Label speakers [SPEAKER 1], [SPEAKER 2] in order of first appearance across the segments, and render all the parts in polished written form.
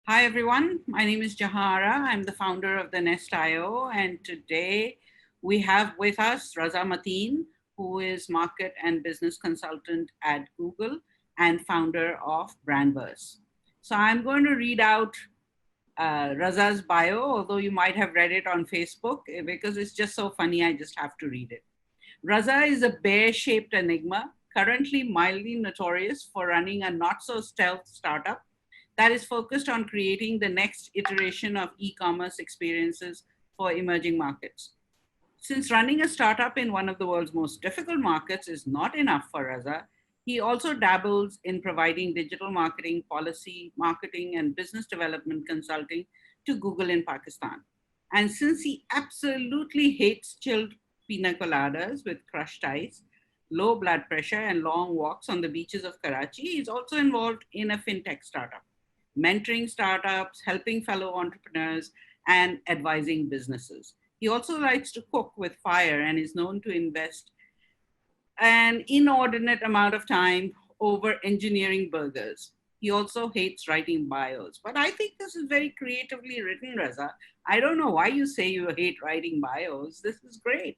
[SPEAKER 1] Hi, everyone. My name is Jahara. I'm the founder of the Nest.io, and today we have with us Raza Matin, who is market and business consultant at Google and founder of Brandverse. So I'm going to read out Raza's bio, although you might have read it on Facebook, because it's just so funny, I just have to read it. Raza is a bear-shaped enigma, currently mildly notorious for running a not-so-stealth startup that is focused on creating the next iteration of e-commerce experiences for emerging markets. Since running a startup in one of the world's most difficult markets is not enough for Raza, he also dabbles in providing digital marketing, policy, marketing, and business development consulting to Google in Pakistan. And since he absolutely hates chilled pina coladas with crushed ice, low blood pressure, and long walks on the beaches of Karachi, he's also involved in a fintech startup, mentoring startups, helping fellow entrepreneurs, and advising businesses. He also likes to cook with fire and is known to invest an inordinate amount of time over engineering burgers. He also hates writing bios. But I think this is very creatively written, Raza. I don't know why you say you hate writing bios. This is great.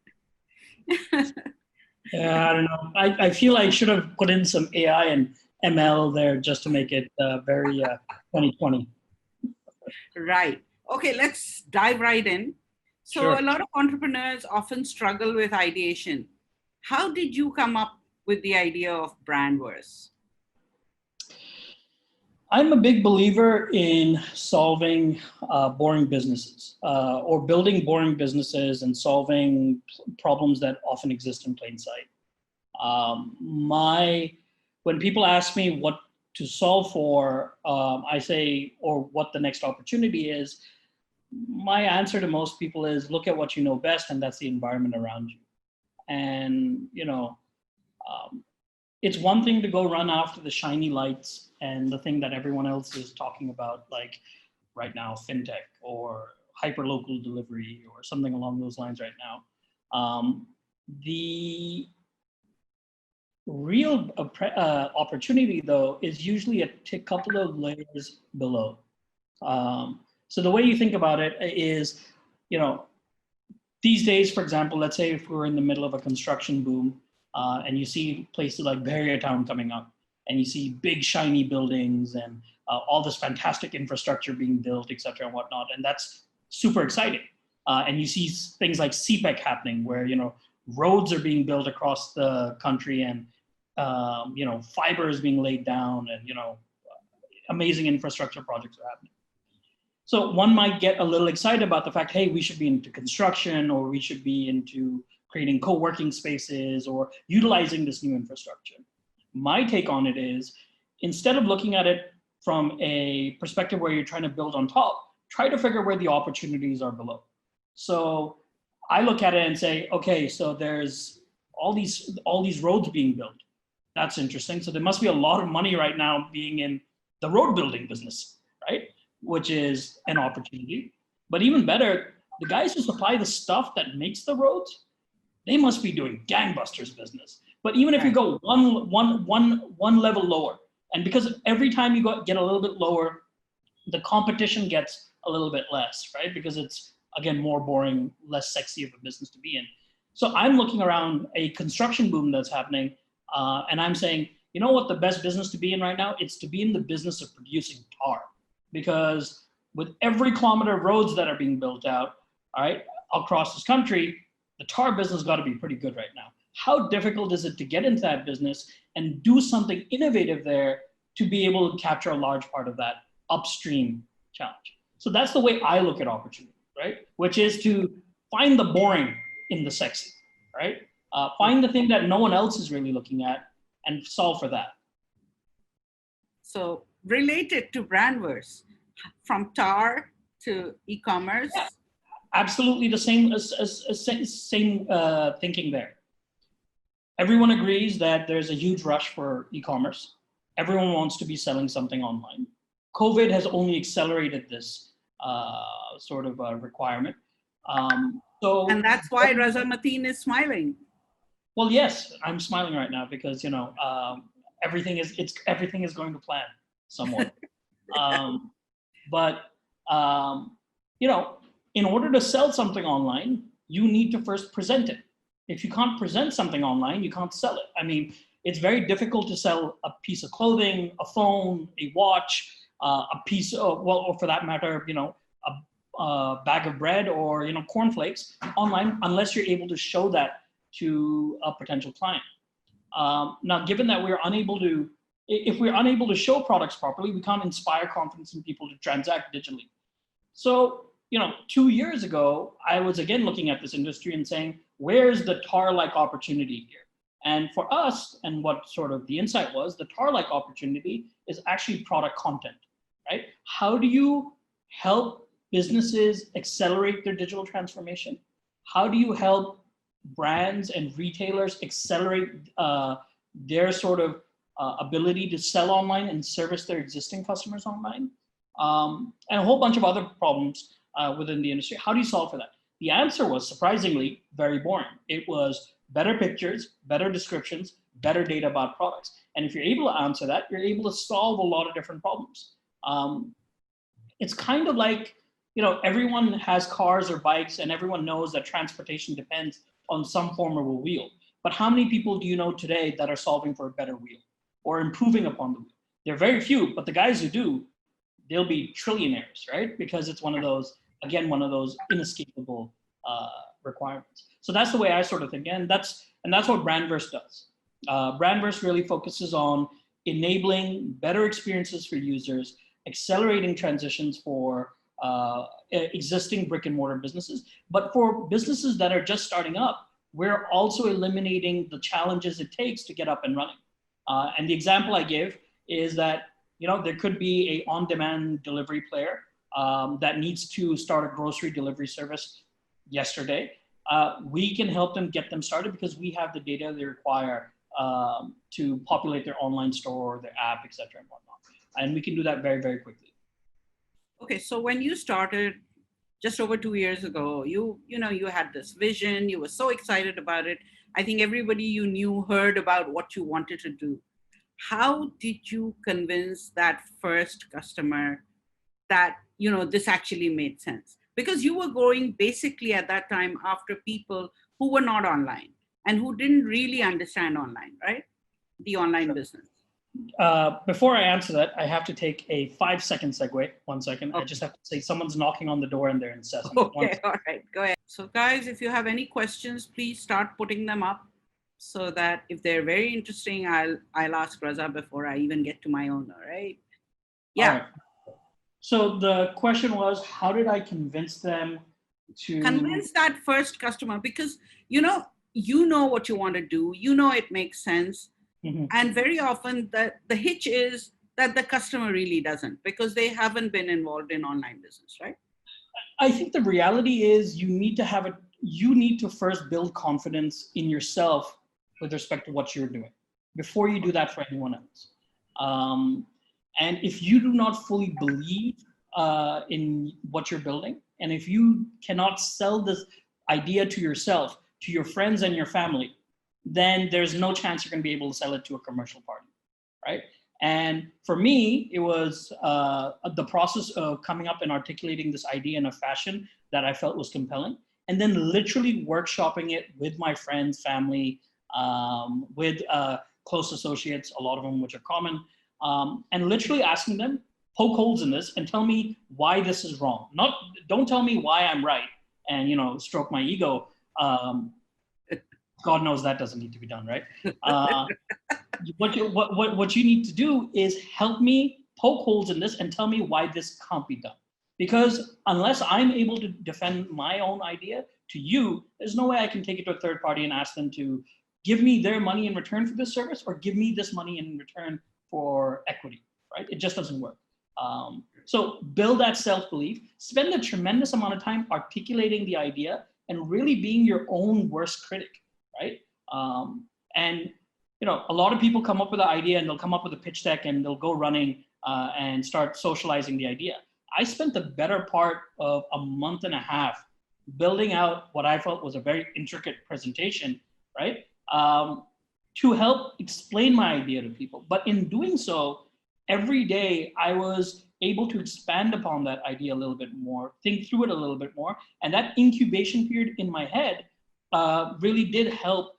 [SPEAKER 2] Yeah, I don't know. I feel I should have put in some AI and ML there just to make it very 2020.
[SPEAKER 1] Right. Okay, let's dive right in. So,
[SPEAKER 2] Sure.
[SPEAKER 1] a lot of entrepreneurs often struggle with ideation. How did you come up with the idea of Brandverse?
[SPEAKER 2] I'm a big believer in solving boring businesses or building boring businesses and solving problems that often exist in plain sight. When people ask me what to solve for, I say, or what the next opportunity is, my answer to most people is look at what you know best, and that's the environment around you. And, um, it's one thing to go run after the shiny lights and the thing that everyone else is talking about, like right now, fintech or hyper-local delivery or something along those lines right now. The real opportunity, though, is usually a couple of layers below. So the way you think about it is, these days, for example, let's say if we're in the middle of a construction boom and you see places like Town coming up and you see big shiny buildings and all this fantastic infrastructure being built, et cetera, and whatnot. And that's super exciting. And you see things like CPEC happening where, roads are being built across the country and, fiber is being laid down and, amazing infrastructure projects are happening. So one might get a little excited about the fact, hey, we should be into construction or we should be into creating co-working spaces or utilizing this new infrastructure. My take on it is, instead of looking at it from a perspective where you're trying to build on top, try to figure where the opportunities are below. So I look at it and say, okay, so there's all these roads being built. That's interesting. So there must be a lot of money right now being in the road building business, right? Which is an opportunity. But even better, the guys who supply the stuff that makes the roads, they must be doing gangbusters business. But even if you go one level lower, and because every time you get a little bit lower, the competition gets a little bit less, right? Because it's, again, more boring, less sexy of a business to be in. So I'm looking around a construction boom that's happening, and I'm saying, you know what the best business to be in right now? It's to be in the business of producing tar. Because with every kilometer of roads that are being built out, all right, across this country, the tar business got to be pretty good right now. How difficult is it to get into that business and do something innovative there to be able to capture a large part of that upstream challenge? So that's the way I look at opportunity, right? Which is to find the boring in the sexy, right? Find the thing that no one else is really looking at and solve for that.
[SPEAKER 1] So related to Brandverse, from tar to e-commerce?
[SPEAKER 2] Yeah, absolutely the same thinking there. Everyone agrees that there's a huge rush for e-commerce. Everyone wants to be selling something online. COVID has only accelerated this sort of requirement.
[SPEAKER 1] And that's why Raza Matin is smiling.
[SPEAKER 2] Well, yes, I'm smiling right now because everything is going to plan somewhat. But, you know, in order to sell something online, you need to first present it. If you can't present something online, you can't sell it. I mean, it's very difficult to sell a piece of clothing, a phone, a watch, a piece of, well, or for that matter, you know, a bag of bread or, you know, cornflakes online, unless you're able to show that to a potential client. Now, given that we're unable to, if we're unable to show products properly, we can't inspire confidence in people to transact digitally. So, you know, 2 years ago, I was again looking at this industry and saying, where's the tar-like opportunity here? And for us, and what sort of the insight was, the tar-like opportunity is actually product content, right? How do you help businesses accelerate their digital transformation? How do you help brands and retailers accelerate their sort of ability to sell online and service their existing customers online? And a whole bunch of other problems within the industry. How do you solve for that? The answer was surprisingly very boring. It was better pictures, better descriptions, better data about products. And if you're able to answer that, you're able to solve a lot of different problems. It's kind of like, you know, everyone has cars or bikes and everyone knows that transportation depends on some form of a wheel. But how many people do you know today that are solving for a better wheel or improving upon the wheel? There are very few, but the guys who do, they'll be trillionaires, right? Because it's one of those, again, one of those inescapable requirements. So that's the way I sort of think, and that's what Brandverse does. Brandverse really focuses on enabling better experiences for users, accelerating transitions for existing brick and mortar businesses. But for businesses that are just starting up, we're also eliminating the challenges it takes to get up and running. And the example I give is that, you know, there could be a on-demand delivery player that needs to start a grocery delivery service yesterday. We can help them get them started because we have the data they require to populate their online store, their app, et cetera, and whatnot. And we can do that very, very quickly.
[SPEAKER 1] Okay, so when you started just over 2 years ago, you had this vision, you were so excited about it. I think everybody you knew heard about what you wanted to do. How did you convince that first customer that, you know, this actually made sense? Because you were going basically at that time after people who were not online and who didn't really understand online, right? The online business.
[SPEAKER 2] Before I answer that, I have to take a 5-second segue. 1 second.
[SPEAKER 1] Okay.
[SPEAKER 2] I just have to say someone's knocking on the door and they're incessant.
[SPEAKER 1] Okay, all right, go ahead. So guys, if you have any questions, please start putting them up so that if they're very interesting, I'll ask Raza before I even get to my own, all right? Yeah.
[SPEAKER 2] All right. So the question was, how did I convince them to
[SPEAKER 1] convince that first customer? Because you know what you want to do, you know it makes sense. Mm-hmm. And very often the hitch is that the customer really doesn't, because they haven't been involved in online business, right?
[SPEAKER 2] I think the reality is you need to first build confidence in yourself with respect to what you're doing before you do that for anyone else. And if you do not fully believe in what you're building, and if you cannot sell this idea to yourself, to your friends and your family, then there's no chance you're going to be able to sell it to a commercial party, right? And for me, it was the process of coming up and articulating this idea in a fashion that I felt was compelling, and then literally workshopping it with my friends, family, with close associates, a lot of them which are common, and literally asking them, poke holes in this and tell me why this is wrong. Don't tell me why I'm right and, you know, stroke my ego. God knows that doesn't need to be done, right? What you need to do is help me poke holes in this and tell me why this can't be done. Because unless I'm able to defend my own idea to you, there's no way I can take it to a third party and ask them to give me their money in return for this service or give me this money in return for equity, right? It just doesn't work. So build that self-belief, spend a tremendous amount of time articulating the idea and really being your own worst critic, right? And you know, a lot of people come up with an idea and they'll come up with a pitch deck and they'll go running and start socializing the idea. I spent the better part of a month and a half building out what I felt was a very intricate presentation, right? To help explain my idea to people. But in doing so, every day I was able to expand upon that idea a little bit more, think through it a little bit more. And that incubation period in my head really did help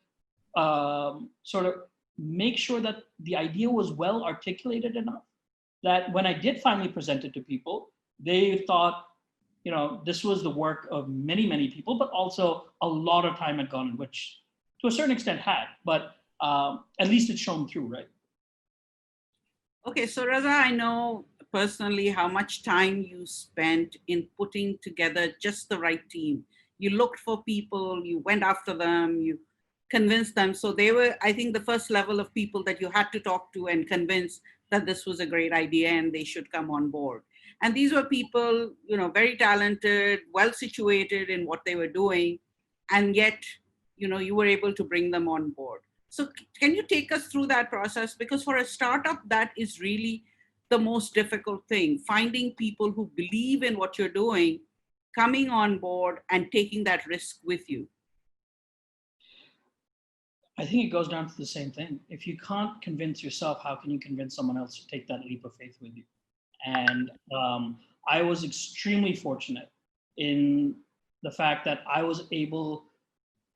[SPEAKER 2] sort of make sure that the idea was well articulated enough that when I did finally present it to people, they thought, you know, this was the work of many, many people, but also a lot of time had gone in, which to a certain extent had, but at least it's shown through, right?
[SPEAKER 1] Okay, so Raza, I know personally how much time you spent in putting together just the right team. You looked for people, you went after them, you convinced them. So they were, I think, the first level of people that you had to talk to and convince that this was a great idea and they should come on board. And these were people, you know, very talented, well situated in what they were doing, and yet, you know, you were able to bring them on board. So can you take us through that process? Because for a startup, that is really the most difficult thing, finding people who believe in what you're doing, coming on board and taking that risk with you.
[SPEAKER 2] I think it goes down to the same thing. If you can't convince yourself, how can you convince someone else to take that leap of faith with you? And I was extremely fortunate in the fact that I was able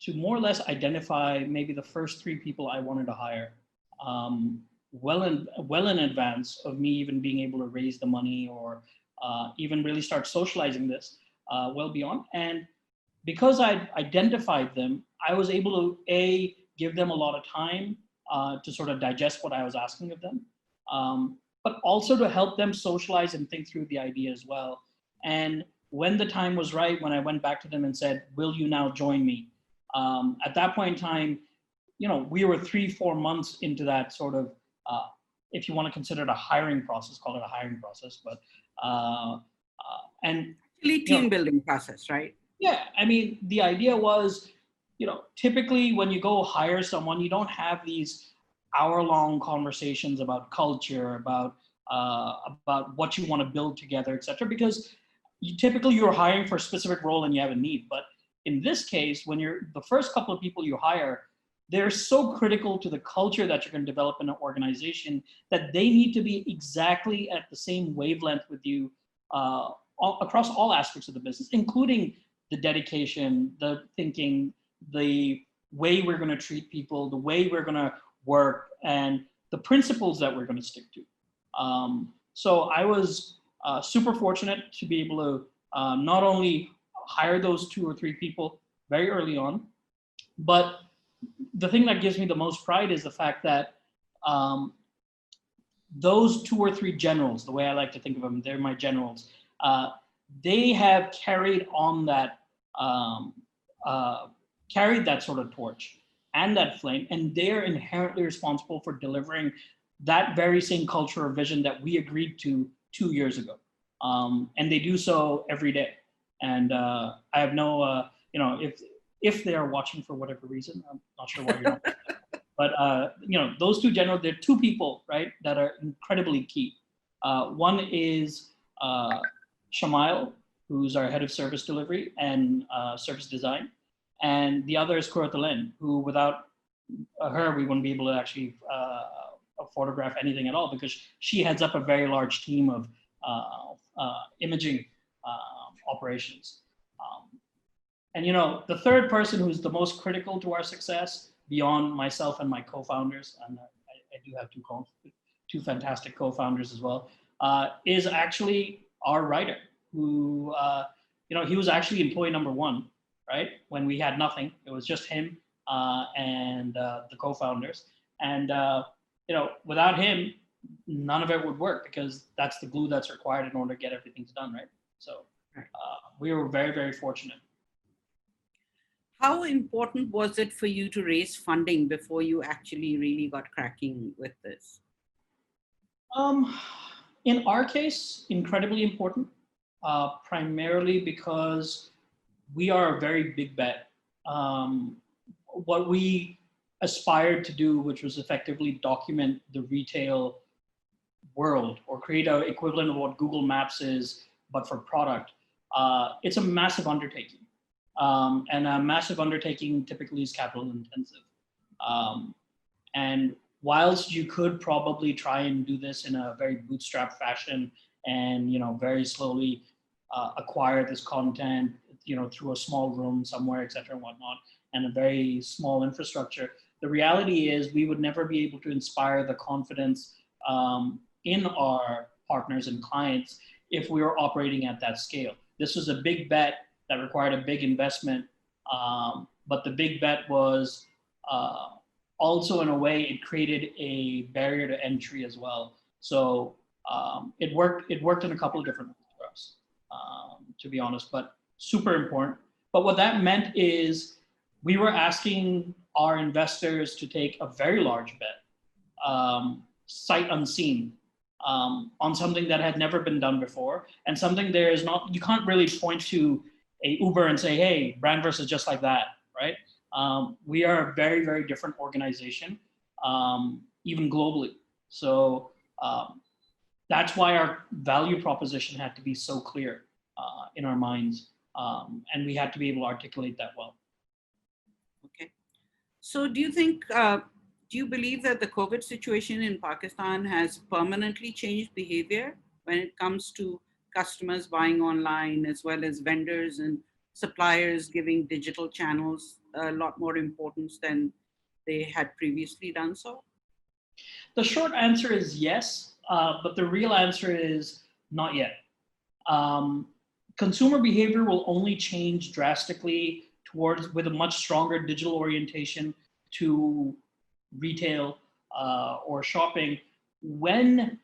[SPEAKER 2] to more or less identify maybe the first 3 people I wanted to hire well in advance of me even being able to raise the money or even really start socializing this well beyond. And because I identified them, I was able to give them a lot of time to sort of digest what I was asking of them, but also to help them socialize and think through the idea as well. And when the time was right, when I went back to them and said, "Will you now join me?" At that point in time, you know, we were 3-4 months into that sort of, if you want to consider it a hiring process, call it a hiring process, but and
[SPEAKER 1] Actually, team building process, right?
[SPEAKER 2] Yeah, I mean, the idea was, you know, typically when you go hire someone, you don't have these hour-long conversations about culture, about what you want to build together, et cetera, because you're hiring for a specific role and you have a need. But in this case, when you're the first couple of people you hire, they're so critical to the culture that you're going to develop in an organization that they need to be exactly at the same wavelength with you across all aspects of the business, including the dedication, the thinking, the way we're going to treat people, the way we're going to work, and the principles that we're going to stick to. So I was super fortunate to be able to not only hire those 2 or 3 people very early on, but the thing that gives me the most pride is the fact that those 2 or 3 generals, the way I like to think of them, they're my generals, they have carried on that, carried that sort of torch and that flame, and they're inherently responsible for delivering that very same culture or vision that we agreed to 2 years ago. And they do so every day. And I have no, you know, if they are watching for whatever reason, I'm not sure why you're not. But you know, those 2 generals, they're 2 people, right, that are incredibly key. One is Shamail, who's our head of service delivery and service design, and the other is Kuratalen, who without her we wouldn't be able to actually photograph anything at all, because she heads up a very large team of imaging operations. And you know, the third person who's the most critical to our success, beyond myself and my co-founders, and I do have 2 fantastic co-founders as well, is actually our writer, who, you know, he was actually employee number 1, right? When we had nothing, it was just him and the co-founders. And, you know, without him, none of it would work, because that's the glue that's required in order to get everything done, right? So we were very, very fortunate.
[SPEAKER 1] How important was it for you to raise funding before you actually really got cracking with this?
[SPEAKER 2] In our case, incredibly important, primarily because we are a very big bet. What we aspired to do, which was effectively document the retail world or create an equivalent of what Google Maps is, but for product, it's a massive undertaking. And a massive undertaking typically is capital intensive. And whilst you could probably try and do this in a very bootstrap fashion and, very slowly acquire this content, through a small room somewhere, et cetera, and whatnot, and a very small infrastructure. The reality is we would never be able to inspire the confidence in our partners and clients if we were operating at that scale. This was a big bet that required a big investment, but the big bet was also, in a way, it created a barrier to entry as well. So it worked in a couple of different ways for us, to be honest, but super important. But what that meant is we were asking our investors to take a very large bet, sight unseen, on something that had never been done before, and something you can't really point to a Uber and say, hey, Brandverse is just like that, right? We are a very, very different organization, even globally. So that's why our value proposition had to be so clear in our minds, and we had to be able to articulate that well.
[SPEAKER 1] Okay. So do you believe that the COVID situation in Pakistan has permanently changed behavior when it comes to customers buying online, as well as vendors and suppliers giving digital channels a lot more importance than they had previously done so?
[SPEAKER 2] The short answer is yes, but the real answer is not yet. Consumer behavior will only change drastically with a much stronger digital orientation to retail or shopping when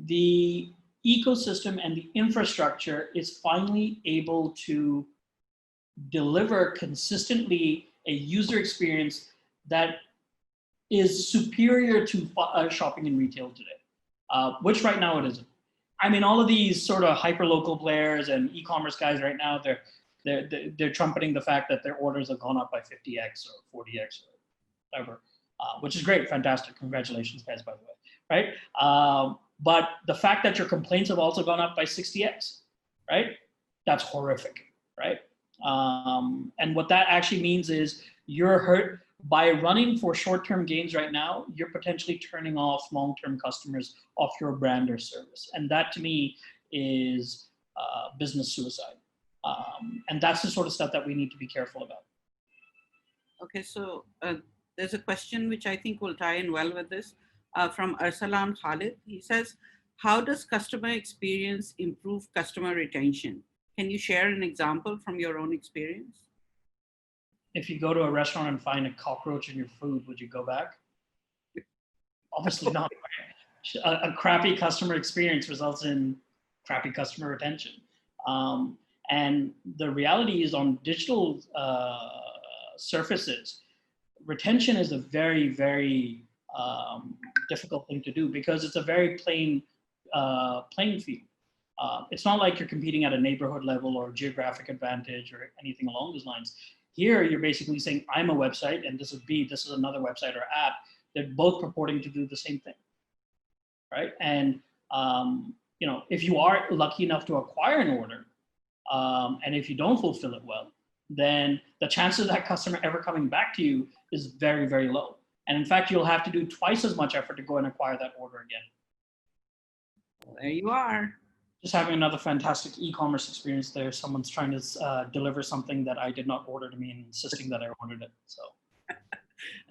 [SPEAKER 2] the ecosystem and the infrastructure is finally able to deliver consistently a user experience that is superior to shopping in retail today, which right now it isn't. I mean, all of these sort of hyper-local players and e-commerce guys right now, they're trumpeting the fact that their orders have gone up by 50x or 40x or whatever, which is great, fantastic. Congratulations, guys, by the way, right? But the fact that your complaints have also gone up by 60x, right? That's horrific, right? And what that actually means is you're hurt by running for short-term gains right now. You're potentially turning off long-term customers off your brand or service. And that to me is business suicide. And that's the sort of stuff that we need to be careful about.
[SPEAKER 1] Okay, so there's a question which I think will tie in well with this from Arsalan Khalid. He says, how does customer experience improve customer retention? Can you share an example from your own experience?
[SPEAKER 2] If you go to a restaurant and find a cockroach in your food, would you go back? Obviously not. A crappy customer experience results in crappy customer retention. And the reality is on digital surfaces, retention is a very, very difficult thing to do because it's a very plain playing field. It's not like you're competing at a neighborhood level or geographic advantage or anything along those lines. Here, you're basically saying, I'm a website, and this is another website or app. They're both purporting to do the same thing, right? And if you are lucky enough to acquire an order, and if you don't fulfill it well, then the chances of that customer ever coming back to you is very, very low. And in fact, you'll have to do twice as much effort to go and acquire that order again.
[SPEAKER 1] There you are.
[SPEAKER 2] Just having another fantastic e-commerce experience there. Someone's trying to deliver something that I did not order to me and insisting that I ordered it. So,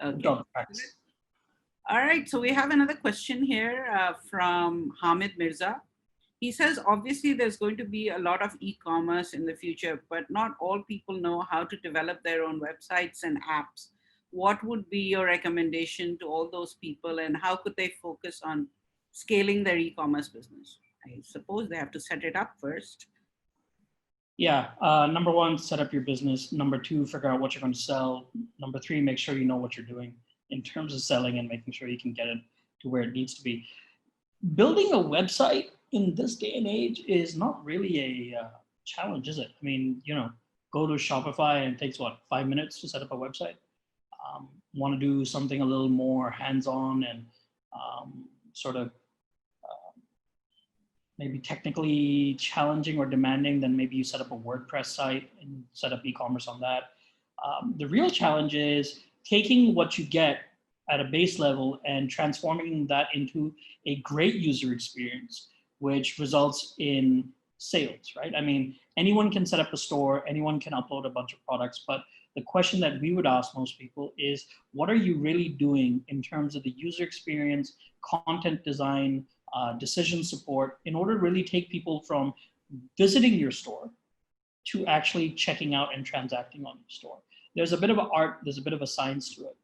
[SPEAKER 1] okay. All right, so we have another question here from Hamid Mirza. He says, obviously there's going to be a lot of e-commerce in the future, but not all people know how to develop their own websites and apps. What would be your recommendation to all those people, and how could they focus on scaling their e-commerce business? I suppose they have to set it up first.
[SPEAKER 2] Yeah, number one, set up your business. Number two, figure out what you're going to sell. Number three, make sure you know what you're doing in terms of selling and making sure you can get it to where it needs to be. Building a website in this day and age is not really a challenge, is it? I mean, go to Shopify and it takes 5 minutes to set up a website. Want to do something a little more hands-on and sort of maybe technically challenging or demanding, then maybe you set up a WordPress site and set up e-commerce on that. The real challenge is taking what you get at a base level and transforming that into a great user experience which results in sales, right? I mean, anyone can set up a store, anyone can upload a bunch of products, but the question that we would ask most people is, what are you really doing in terms of the user experience, content design, decision support, in order to really take people from visiting your store to actually checking out and transacting on your store? There's a bit of an art, there's a bit of a science to it.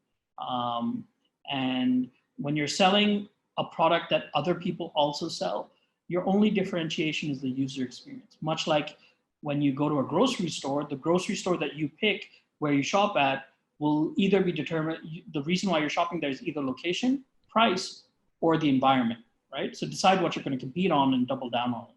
[SPEAKER 2] And when you're selling a product that other people also sell, your only differentiation is the user experience. Much like when you go to a grocery store, the grocery store that you pick where you shop at will either be determined, the reason why you're shopping there is either location, price, or the environment, right? So decide what you're going to compete on and double down on it.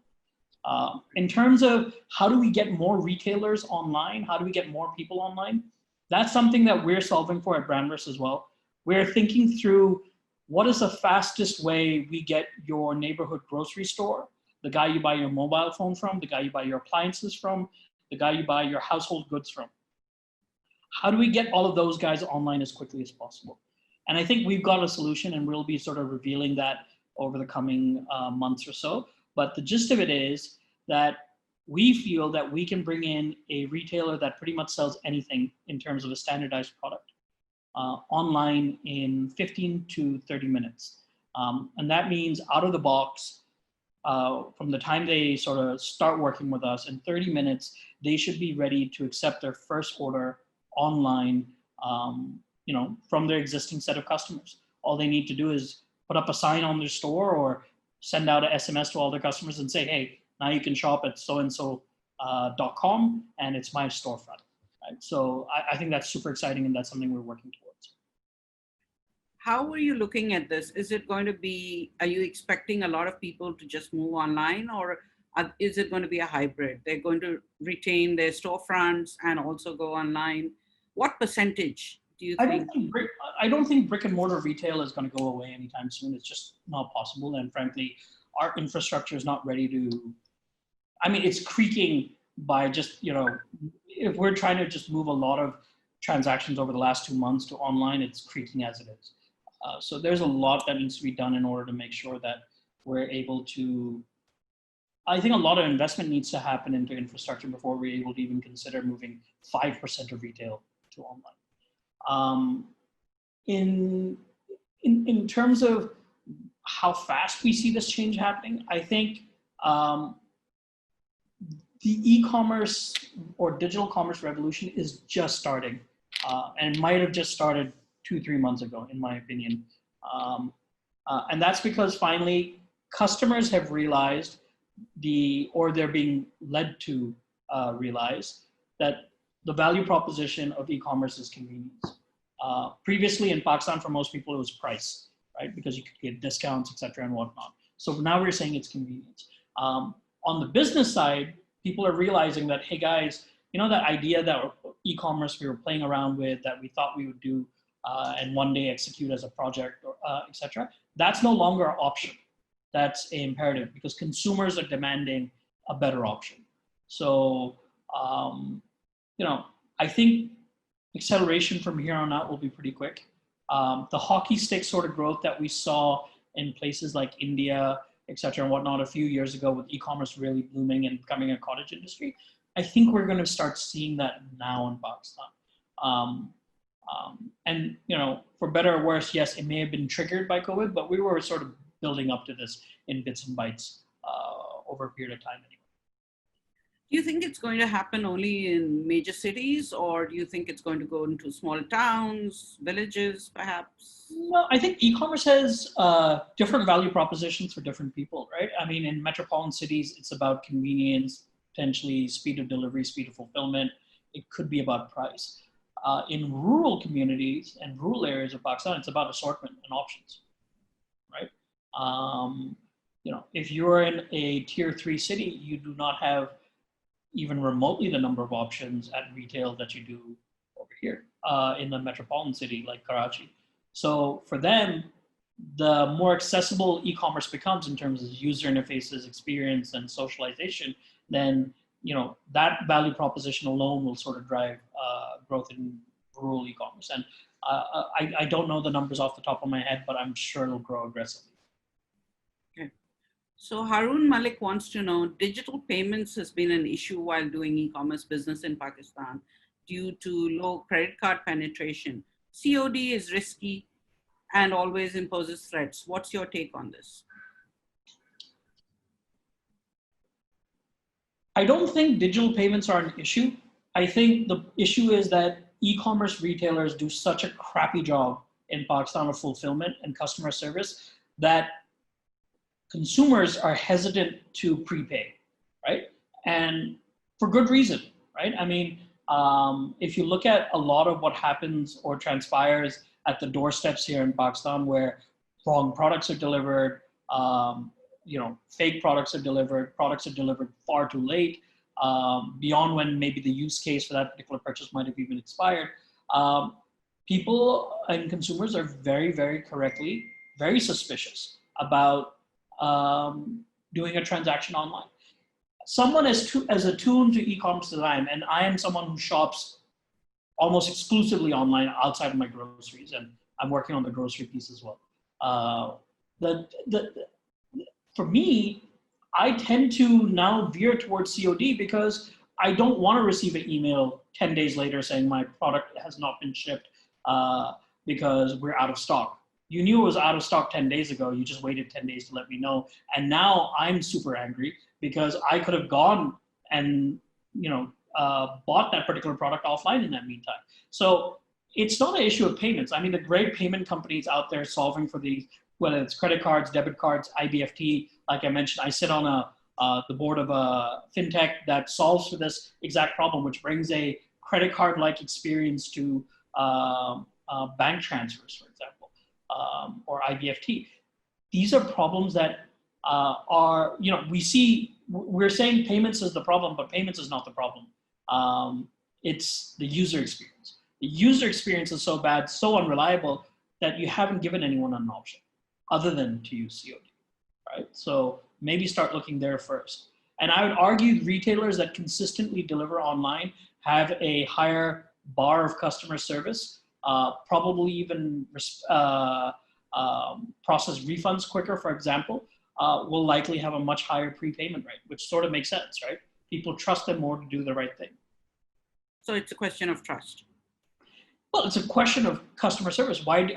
[SPEAKER 2] In terms of how do we get more retailers online, how do we get more people online, that's something that we're solving for at Brandverse as well. We're thinking through what is the fastest way we get your neighborhood grocery store, the guy you buy your mobile phone from, the guy you buy your appliances from, the guy you buy your household goods from. How do we get all of those guys online as quickly as possible? And I think we've got a solution, and we'll be sort of revealing that over the coming months or so. But the gist of it is that we feel that we can bring in a retailer that pretty much sells anything in terms of a standardized product online in 15 to 30 minutes. And that means out of the box, from the time they sort of start working with us, in 30 minutes, they should be ready to accept their first order online, from their existing set of customers. All they need to do is put up a sign on their store or send out an SMS to all their customers and say, hey, now you can shop at so-and-so.com and it's my storefront. Right? So I think that's super exciting, and that's something we're working towards.
[SPEAKER 1] How are you looking at this? Is it going to be, are you expecting a lot of people to just move online, or is it going to be a hybrid? They're going to retain their storefronts and also go online. What percentage do you think?
[SPEAKER 2] I don't think brick and mortar retail is going to go away anytime soon. It's just not possible. And frankly, our infrastructure is not ready to, it's creaking by just, if we're trying to just move a lot of transactions over the last 2 months to online, it's creaking as it is. So there's a lot that needs to be done in order to make sure that we're able to, I think a lot of investment needs to happen into infrastructure before we're able to even consider moving 5% of retail to online. In terms of how fast we see this change happening, I think the e-commerce or digital commerce revolution is just starting, and might have just started 2-3 months ago, in my opinion. And that's because finally customers have realized or they're being led to realize that the value proposition of e-commerce is convenience. Previously in Pakistan, for most people, it was price, right? Because you could get discounts, et cetera, and whatnot. So now we're saying it's convenience. On the business side, people are realizing that, hey guys, that idea that e-commerce we were playing around with, that we thought we would do and one day execute as a project, or et cetera, that's no longer an option. That's an imperative because consumers are demanding a better option. So, I think acceleration from here on out will be pretty quick. The hockey stick sort of growth that we saw in places like India, et cetera, and whatnot, a few years ago with e-commerce really blooming and becoming a cottage industry, I think we're going to start seeing that now in Pakistan. And, for better or worse, yes, it may have been triggered by COVID, but we were sort of building up to this in bits and bytes over a period of time anyway.
[SPEAKER 1] Do you think it's going to happen only in major cities, or do you think it's going to go into small towns, villages, perhaps?
[SPEAKER 2] Well, I think e-commerce has different value propositions for different people, right? In metropolitan cities, it's about convenience, potentially speed of delivery, speed of fulfillment. It could be about price. In rural communities and rural areas of Pakistan, it's about assortment and options, right? If you're in a tier 3 city, you do not have even remotely the number of options at retail that you do over here in a metropolitan city like Karachi. So for them, the more accessible e-commerce becomes in terms of user interfaces, experience, and socialization, then that value proposition alone will sort of drive growth in rural e-commerce. And I don't know the numbers off the top of my head, but I'm sure it'll grow aggressively.
[SPEAKER 1] Okay. So Harun Malik wants to know, digital payments has been an issue while doing e-commerce business in Pakistan due to low credit card penetration. COD is risky and always imposes threats. What's your take on this?
[SPEAKER 2] I don't think digital payments are an issue. I think the issue is that e-commerce retailers do such a crappy job in Pakistan of fulfillment and customer service that consumers are hesitant to prepay, right? And for good reason, right? I mean, if you look at a lot of what happens or transpires at the doorsteps here in Pakistan, where wrong products are delivered, fake products are delivered far too late, beyond when maybe the use case for that particular purchase might have even expired. People and consumers are very, very correctly, very suspicious about doing a transaction online. Someone as attuned to e-commerce design, and I am someone who shops almost exclusively online outside of my groceries, and I'm working on the grocery piece as well. For me, I tend to now veer towards COD because I don't want to receive an email 10 days later saying my product has not been shipped because we're out of stock. You knew it was out of stock 10 days ago. You just waited 10 days to let me know. And now I'm super angry because I could have gone and bought that particular product offline in that meantime. So it's not an issue of payments. I mean, the great payment companies out there solving for these, whether it's credit cards, debit cards, IBFT, like I mentioned, I sit on the board of a fintech that solves for this exact problem, which brings a credit card-like experience to bank transfers, for example. Or IBFT. These are problems that we're saying payments is the problem, but payments is not the problem. It's the user experience. The user experience is so bad, so unreliable, that you haven't given anyone an option other than to use COD, right? So maybe start looking there first. And I would argue retailers that consistently deliver online have a higher bar of customer service, probably even process refunds quicker, for example, will likely have a much higher prepayment rate, which sort of makes sense, right? People trust them more to do the right thing.
[SPEAKER 1] So it's a question of trust.
[SPEAKER 2] Well, it's a question of customer service. Why,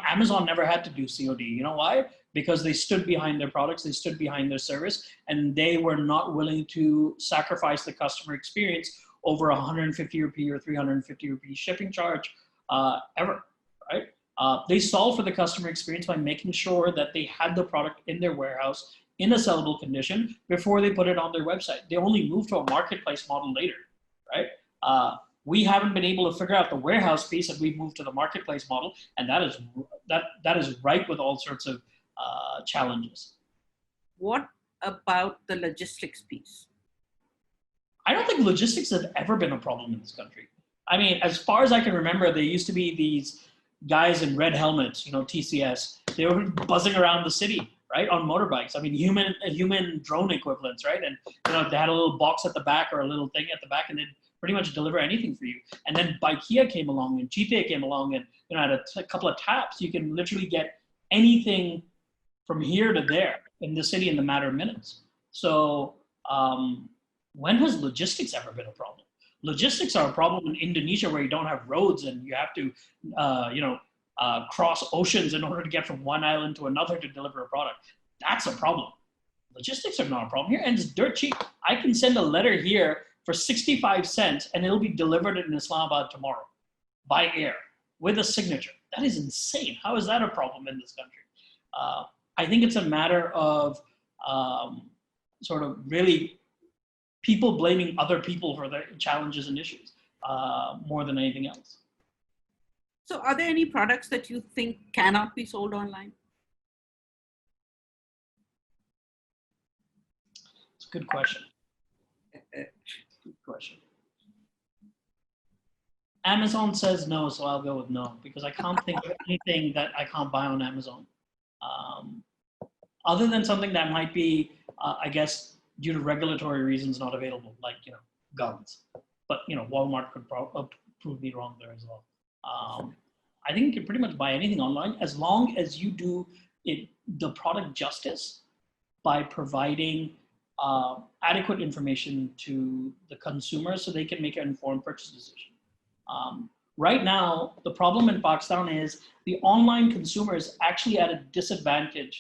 [SPEAKER 2] Amazon never had to do COD. You know why? Because they stood behind their products, they stood behind their service, and they were not willing to sacrifice the customer experience over 150 rupee or 350 rupee shipping charge ever, right? They solve for the customer experience by making sure that they had the product in their warehouse in a sellable condition before they put it on their website. They only moved to a marketplace model later, right? We haven't been able to figure out the warehouse piece, and we've moved to the marketplace model, and that is ripe with all sorts of challenges.
[SPEAKER 1] What about the logistics piece?
[SPEAKER 2] I don't think logistics has ever been a problem in this country. I mean, as far as I can remember, there used to be these guys in red helmets, TCS. They were buzzing around the city, right, on motorbikes. I mean, human drone equivalents, right? And they had a little box at the back or a little thing at the back, and they'd pretty much deliver anything for you. And then Bikea came along, and GTA came along, and at a couple of taps, you can literally get anything from here to there in the city in a matter of minutes. So when has logistics ever been a problem? Logistics are a problem in Indonesia, where you don't have roads and you have to, cross oceans in order to get from one island to another to deliver a product. That's a problem. Logistics are not a problem here, and it's dirt cheap. I can send a letter here for 65 cents, and it'll be delivered in Islamabad tomorrow by air with a signature. That is insane. How is that a problem in this country? I think it's a matter of sort of really people blaming other people for their challenges and issues more than anything else.
[SPEAKER 1] So are there any products that you think cannot be sold online?
[SPEAKER 2] It's a good question. Good question. Amazon says no, so I'll go with no, because I can't think of anything that I can't buy on Amazon. Other than something that might be, I guess, due to regulatory reasons not available, like, guns. But, Walmart could prove me wrong there as well. I think you can pretty much buy anything online as long as you do the product justice by providing adequate information to the consumer so they can make an informed purchase decision. Right now, the problem in Pakistan is the online consumer is actually at a disadvantage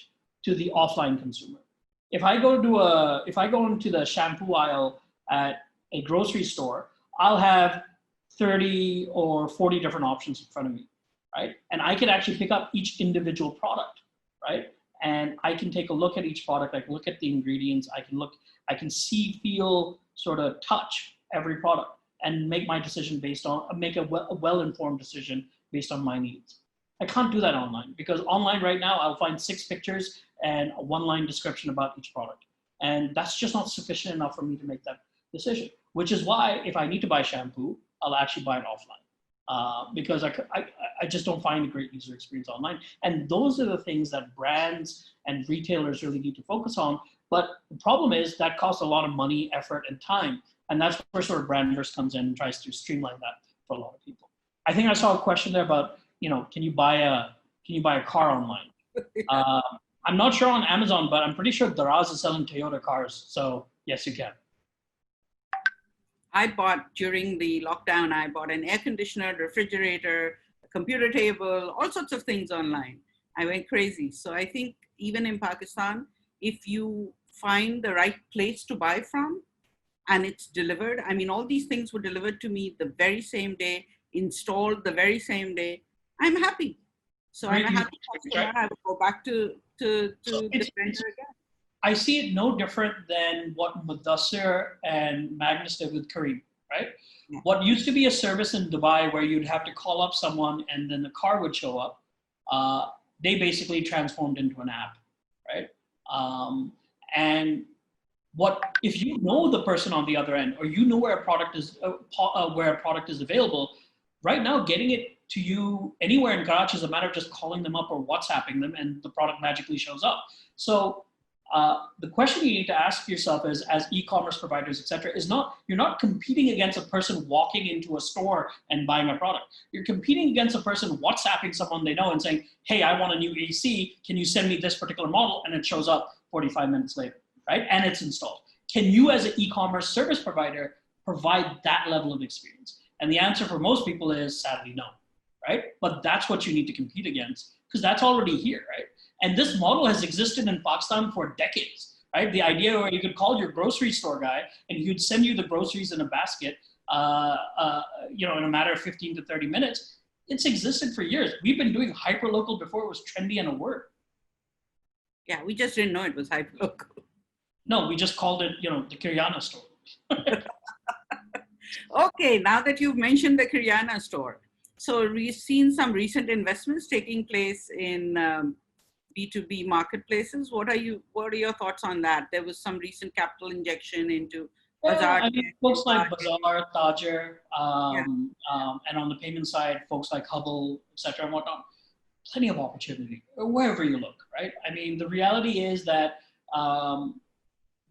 [SPEAKER 2] to the offline consumer. If I go into the shampoo aisle at a grocery store, I'll have 30 or 40 different options in front of me, right? And I can actually pick up each individual product, right? And I can take a look at each product. I can look at the ingredients. I can see, feel, sort of touch every product and make my decision make a well-informed decision based on my needs. I can't do that online because online right now, I'll find 6 pictures and a 1-line description about each product. And that's just not sufficient enough for me to make that decision, which is why if I need to buy shampoo, I'll actually buy it offline because I just don't find a great user experience online. And those are the things that brands and retailers really need to focus on. But the problem is that costs a lot of money, effort, and time. And that's where sort of Brandverse comes in and tries to streamline that for a lot of people. I think I saw a question there about, can you buy a car online? I'm not sure on Amazon, but I'm pretty sure Daraz is selling Toyota cars. So yes, you can.
[SPEAKER 1] I bought during the lockdown, I bought an air conditioner, refrigerator, a computer table, all sorts of things online. I went crazy. So I think even in Pakistan, if you find the right place to buy from and it's delivered, I mean, all these things were delivered to me the very same day, installed the very same day, I'm happy. So I'm a happy customer. I will go back to the vendor again.
[SPEAKER 2] I see it no different than what Mudassir and Magnus did with Kareem, right? Yeah. What used to be a service in Dubai where you'd have to call up someone and then the car would show up, they basically transformed into an app, right? And if you know the person on the other end, or you know where a product is available, right now getting it to you anywhere in Karachi is a matter of just calling them up or WhatsApping them, and the product magically shows up. So the question you need to ask yourself is, as e-commerce providers, et cetera, you're not competing against a person walking into a store and buying a product. You're competing against a person WhatsApping someone they know and saying, hey, I want a new AC. Can you send me this particular model? And it shows up 45 minutes later, right? And it's installed. Can you as an e-commerce service provider provide that level of experience? And the answer for most people is sadly no, right? But that's what you need to compete against because that's already here, right? And this model has existed in Pakistan for decades, right? The idea where you could call your grocery store guy and he'd send you the groceries in a basket, in a matter of 15 to 30 minutes. It's existed for years. We've been doing hyperlocal before it was trendy and a word.
[SPEAKER 1] Yeah, we just didn't know it was hyperlocal.
[SPEAKER 2] No, we just called it, the Kiryana store.
[SPEAKER 1] Okay, now that you've mentioned the Kiryana store, so we've seen some recent investments taking place in B2B marketplaces. What are your thoughts on that? There was some recent capital injection into Bazaar.
[SPEAKER 2] I mean, folks like Bazaar, Tajer, and on the payment side, folks like Hubble, et cetera, and whatnot. Plenty of opportunity wherever you look, right? I mean, the reality is that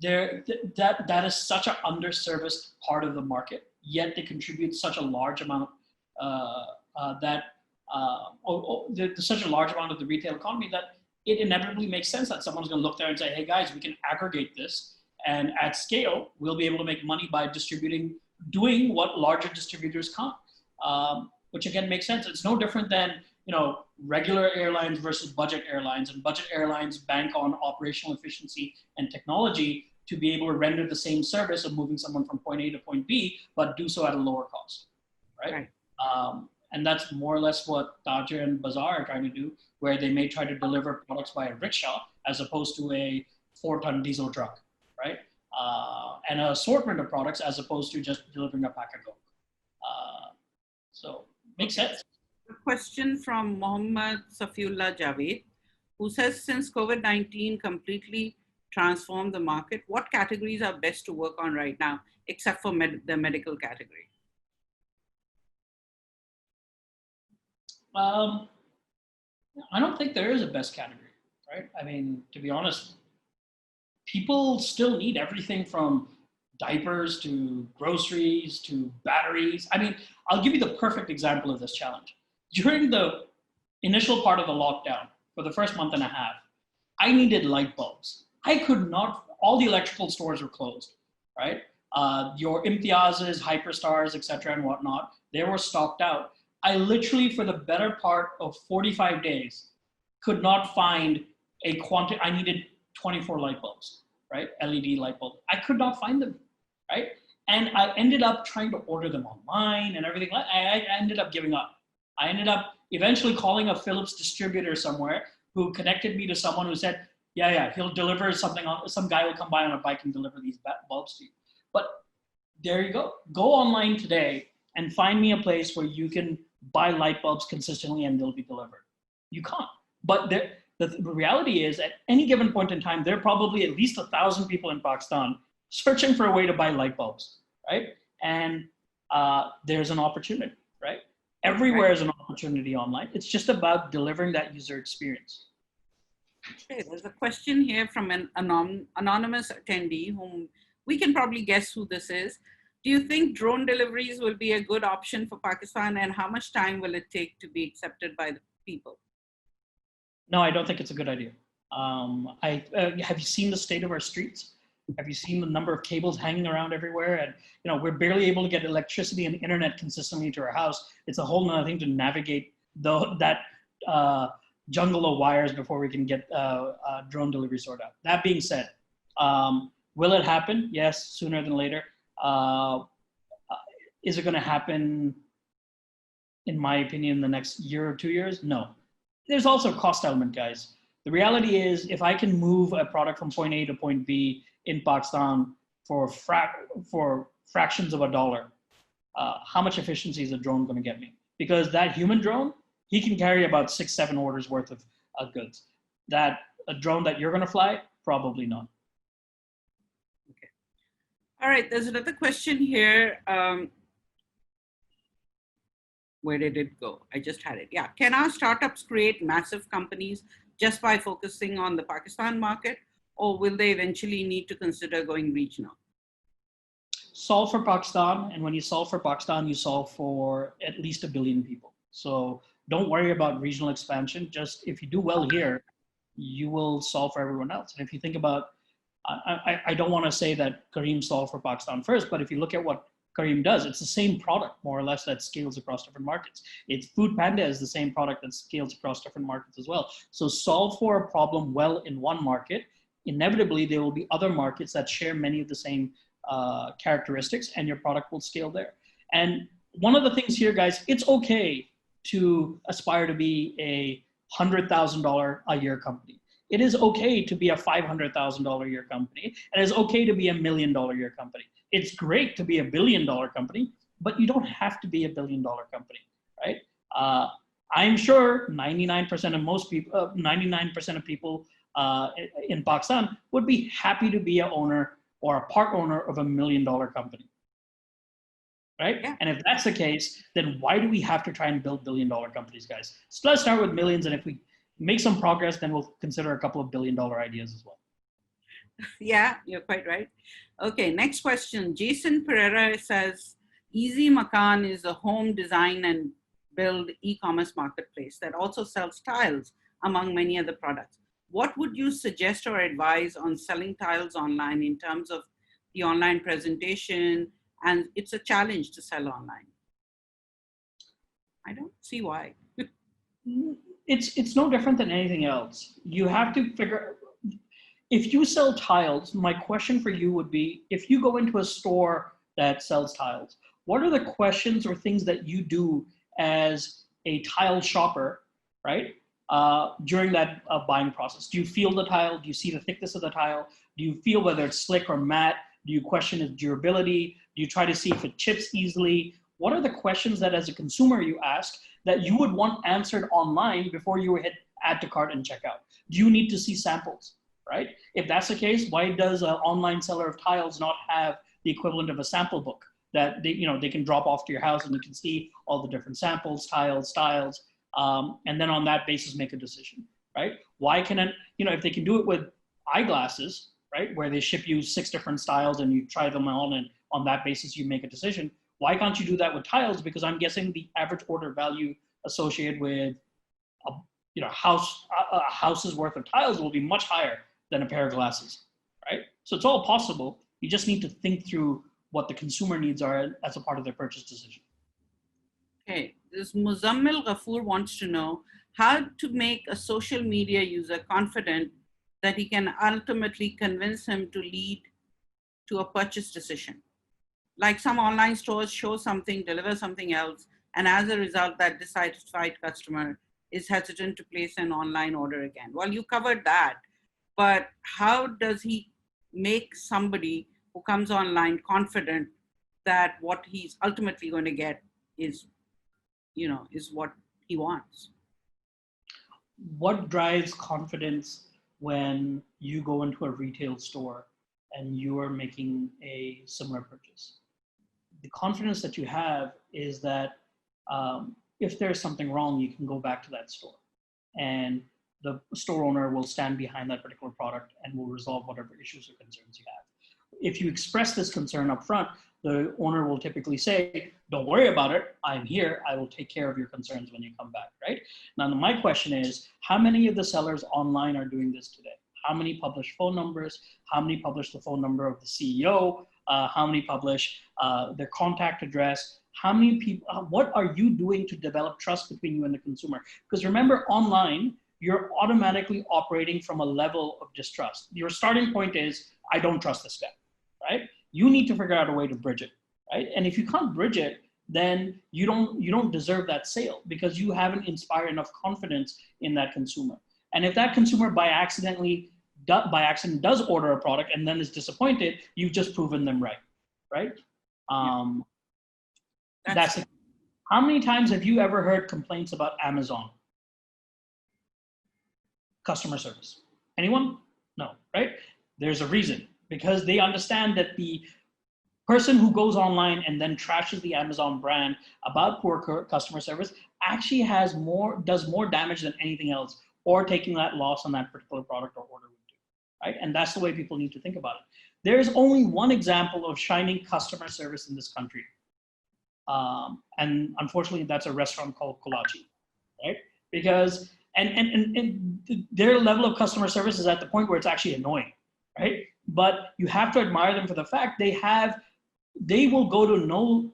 [SPEAKER 2] that is such an underserviced part of the market, yet they contribute such a large amount there's such a large amount of the retail economy that it inevitably makes sense that someone's going to look there and say, hey guys, we can aggregate this, and at scale, we'll be able to make money by doing what larger distributors can't, which again makes sense. It's no different than regular airlines versus budget airlines, and budget airlines bank on operational efficiency and technology to be able to render the same service of moving someone from point A to point B, but do so at a lower cost, right? And that's more or less what Tajer and Bazaar are trying to do, where they may try to deliver products by a rickshaw as opposed to a 4-ton diesel truck, right? And an assortment of products as opposed to just delivering a pack of Coke. So makes sense.
[SPEAKER 1] A question from Mohammad Safiullah Javed, who says, since COVID-19 completely transformed the market, what categories are best to work on right now, except for the medical category?
[SPEAKER 2] I don't think there is a best category, right? I mean, to be honest, people still need everything from diapers to groceries to batteries. I mean, I'll give you the perfect example of this challenge. During the initial part of the lockdown, for the first month and a half, I needed light bulbs. I could not, all the electrical stores were closed, right? Your Imtiazes, Hyperstars, etc. and whatnot, they were stocked out. I literally, for the better part of 45 days, could not find a quantity. I needed 24 light bulbs, right? LED light bulbs. I could not find them, right? And I ended up trying to order them online and everything. I ended up giving up. I ended up eventually calling a Philips distributor somewhere who connected me to someone who said, yeah, he'll deliver something on, some guy will come by on a bike and deliver these bulbs to you. But there you go. Go online today and find me a place where you can buy light bulbs consistently and they'll be delivered. You can't. But the reality is, at any given point in time, there are probably at least 1,000 people in Pakistan searching for a way to buy light bulbs, right? And there's an opportunity, right? Everywhere is an opportunity online. It's just about delivering that user experience.
[SPEAKER 1] Okay, there's a question here from an anonymous attendee whom we can probably guess who this is. Do you think drone deliveries will be a good option for Pakistan, and how much time will it take to be accepted by the people?
[SPEAKER 2] No, I don't think it's a good idea. Have you seen the state of our streets? Have you seen the number of cables hanging around everywhere? And we're barely able to get electricity and internet consistently to our house. It's a whole nother thing to navigate that jungle of wires before we can get drone delivery sorted out. That being said, will it happen? Yes, sooner than later. Is it going to happen, in my opinion, in the next year or 2 years? No. There's also a cost element, guys. The reality is, if I can move a product from point A to point B in Pakistan for fractions of a dollar, how much efficiency is a drone going to get me? Because that human drone, he can carry about 6-7 orders worth of goods. That a drone that you're going to fly, probably not.
[SPEAKER 1] Okay. All right. There's another question here. Where did it go? I just had it. Yeah. Can our startups create massive companies just by focusing on the Pakistan market, or will they eventually need to consider going regional?
[SPEAKER 2] Solve for Pakistan, and when you solve for Pakistan, you solve for at least 1 billion people. So don't worry about regional expansion. Just if you do well here, you will solve for everyone else. And if you think about, I don't want to say that Kareem solved for Pakistan first, but if you look at what Kareem does, it's the same product, more or less, that scales across different markets. It's Food Panda is the same product that scales across different markets as well. So solve for a problem well in one market. Inevitably, there will be other markets that share many of the same characteristics, and your product will scale there. And one of the things here, guys, it's okay to aspire to be a $100,000 a year company. It is okay to be a $500,000 a year company. And it's okay to be $1 million a year company. It's great to be $1 billion company, but you don't have to be $1 billion company, right? I'm sure 99% of most people, 99% of people in Pakistan would be happy to be an owner or a part owner of $1 million company, right? Yeah. And if that's the case, then why do we have to try and build $1 billion companies, guys? So let's start with millions, and if we make some progress, then we'll consider a couple of $1 billion ideas as well.
[SPEAKER 1] Yeah, you're quite right. Okay, next question. Jason Pereira says, Easy Makan is a home design and build e-commerce marketplace that also sells tiles, among many other products. What would you suggest or advise on selling tiles online in terms of the online presentation? And it's a challenge to sell online. I don't see why.
[SPEAKER 2] It's no different than anything else. You have to figure, if you sell tiles, my question for you would be, if you go into a store that sells tiles, what are the questions or things that you do as a tile shopper, right? During that buying process? Do you feel the tile? Do you see the thickness of the tile? Do you feel whether it's slick or matte? Do you question its durability? Do you try to see if it chips easily? What are the questions that as a consumer you ask that you would want answered online before you hit add to cart and checkout? Do you need to see samples, right? If that's the case, why does an online seller of tiles not have the equivalent of a sample book that they can drop off to your house and you can see all the different samples, tiles, styles, and then on that basis make a decision, right? Why can it, if they can do it with eyeglasses, right, where they ship you 6 different styles and you try them on, and on that basis you make a decision, why can't you do that with tiles? Because I'm guessing the average order value associated with a house's worth of tiles will be much higher than a pair of glasses, right? So it's all possible. You just need to think through what the consumer needs are as a part of their purchase decision.
[SPEAKER 1] Okay, this Muzammil Ghafoor wants to know how to make a social media user confident that he can ultimately convince him to lead to a purchase decision. Like some online stores show something, deliver something else, and as a result, that dissatisfied customer is hesitant to place an online order again. Well, you covered that, but how does he make somebody who comes online confident that what he's ultimately going to get is, is what he wants?
[SPEAKER 2] What drives confidence when you go into a retail store and you are making a similar purchase? The confidence that you have is that if there's something wrong, you can go back to that store and the store owner will stand behind that particular product and will resolve whatever issues or concerns you have. If you express this concern up front, the owner will typically say, don't worry about it, I'm here, I will take care of your concerns when you come back, right? Now, my question is, how many of the sellers online are doing this today? How many publish phone numbers? How many publish the phone number of the CEO? How many publish their contact address? How many people, what are you doing to develop trust between you and the consumer? Because remember, online, you're automatically operating from a level of distrust. Your starting point is, I don't trust this guy, right? You need to figure out a way to bridge it, right? And if you can't bridge it, then you don't deserve that sale because you haven't inspired enough confidence in that consumer. And if that consumer by accident does order a product and then is disappointed, you've just proven them right? That's it. How many times have you ever heard complaints about Amazon customer service? Anyone? No, right? There's a reason, because they understand that the person who goes online and then trashes the Amazon brand about poor customer service actually does more damage than anything else, or taking that loss on that particular product or order would do, right? And that's the way people need to think about it. There's only one example of shining customer service in this country. And unfortunately, that's a restaurant called Kolachi, right? Because, and their level of customer service is at the point where it's actually annoying, right? But you have to admire them for the fact they will go to no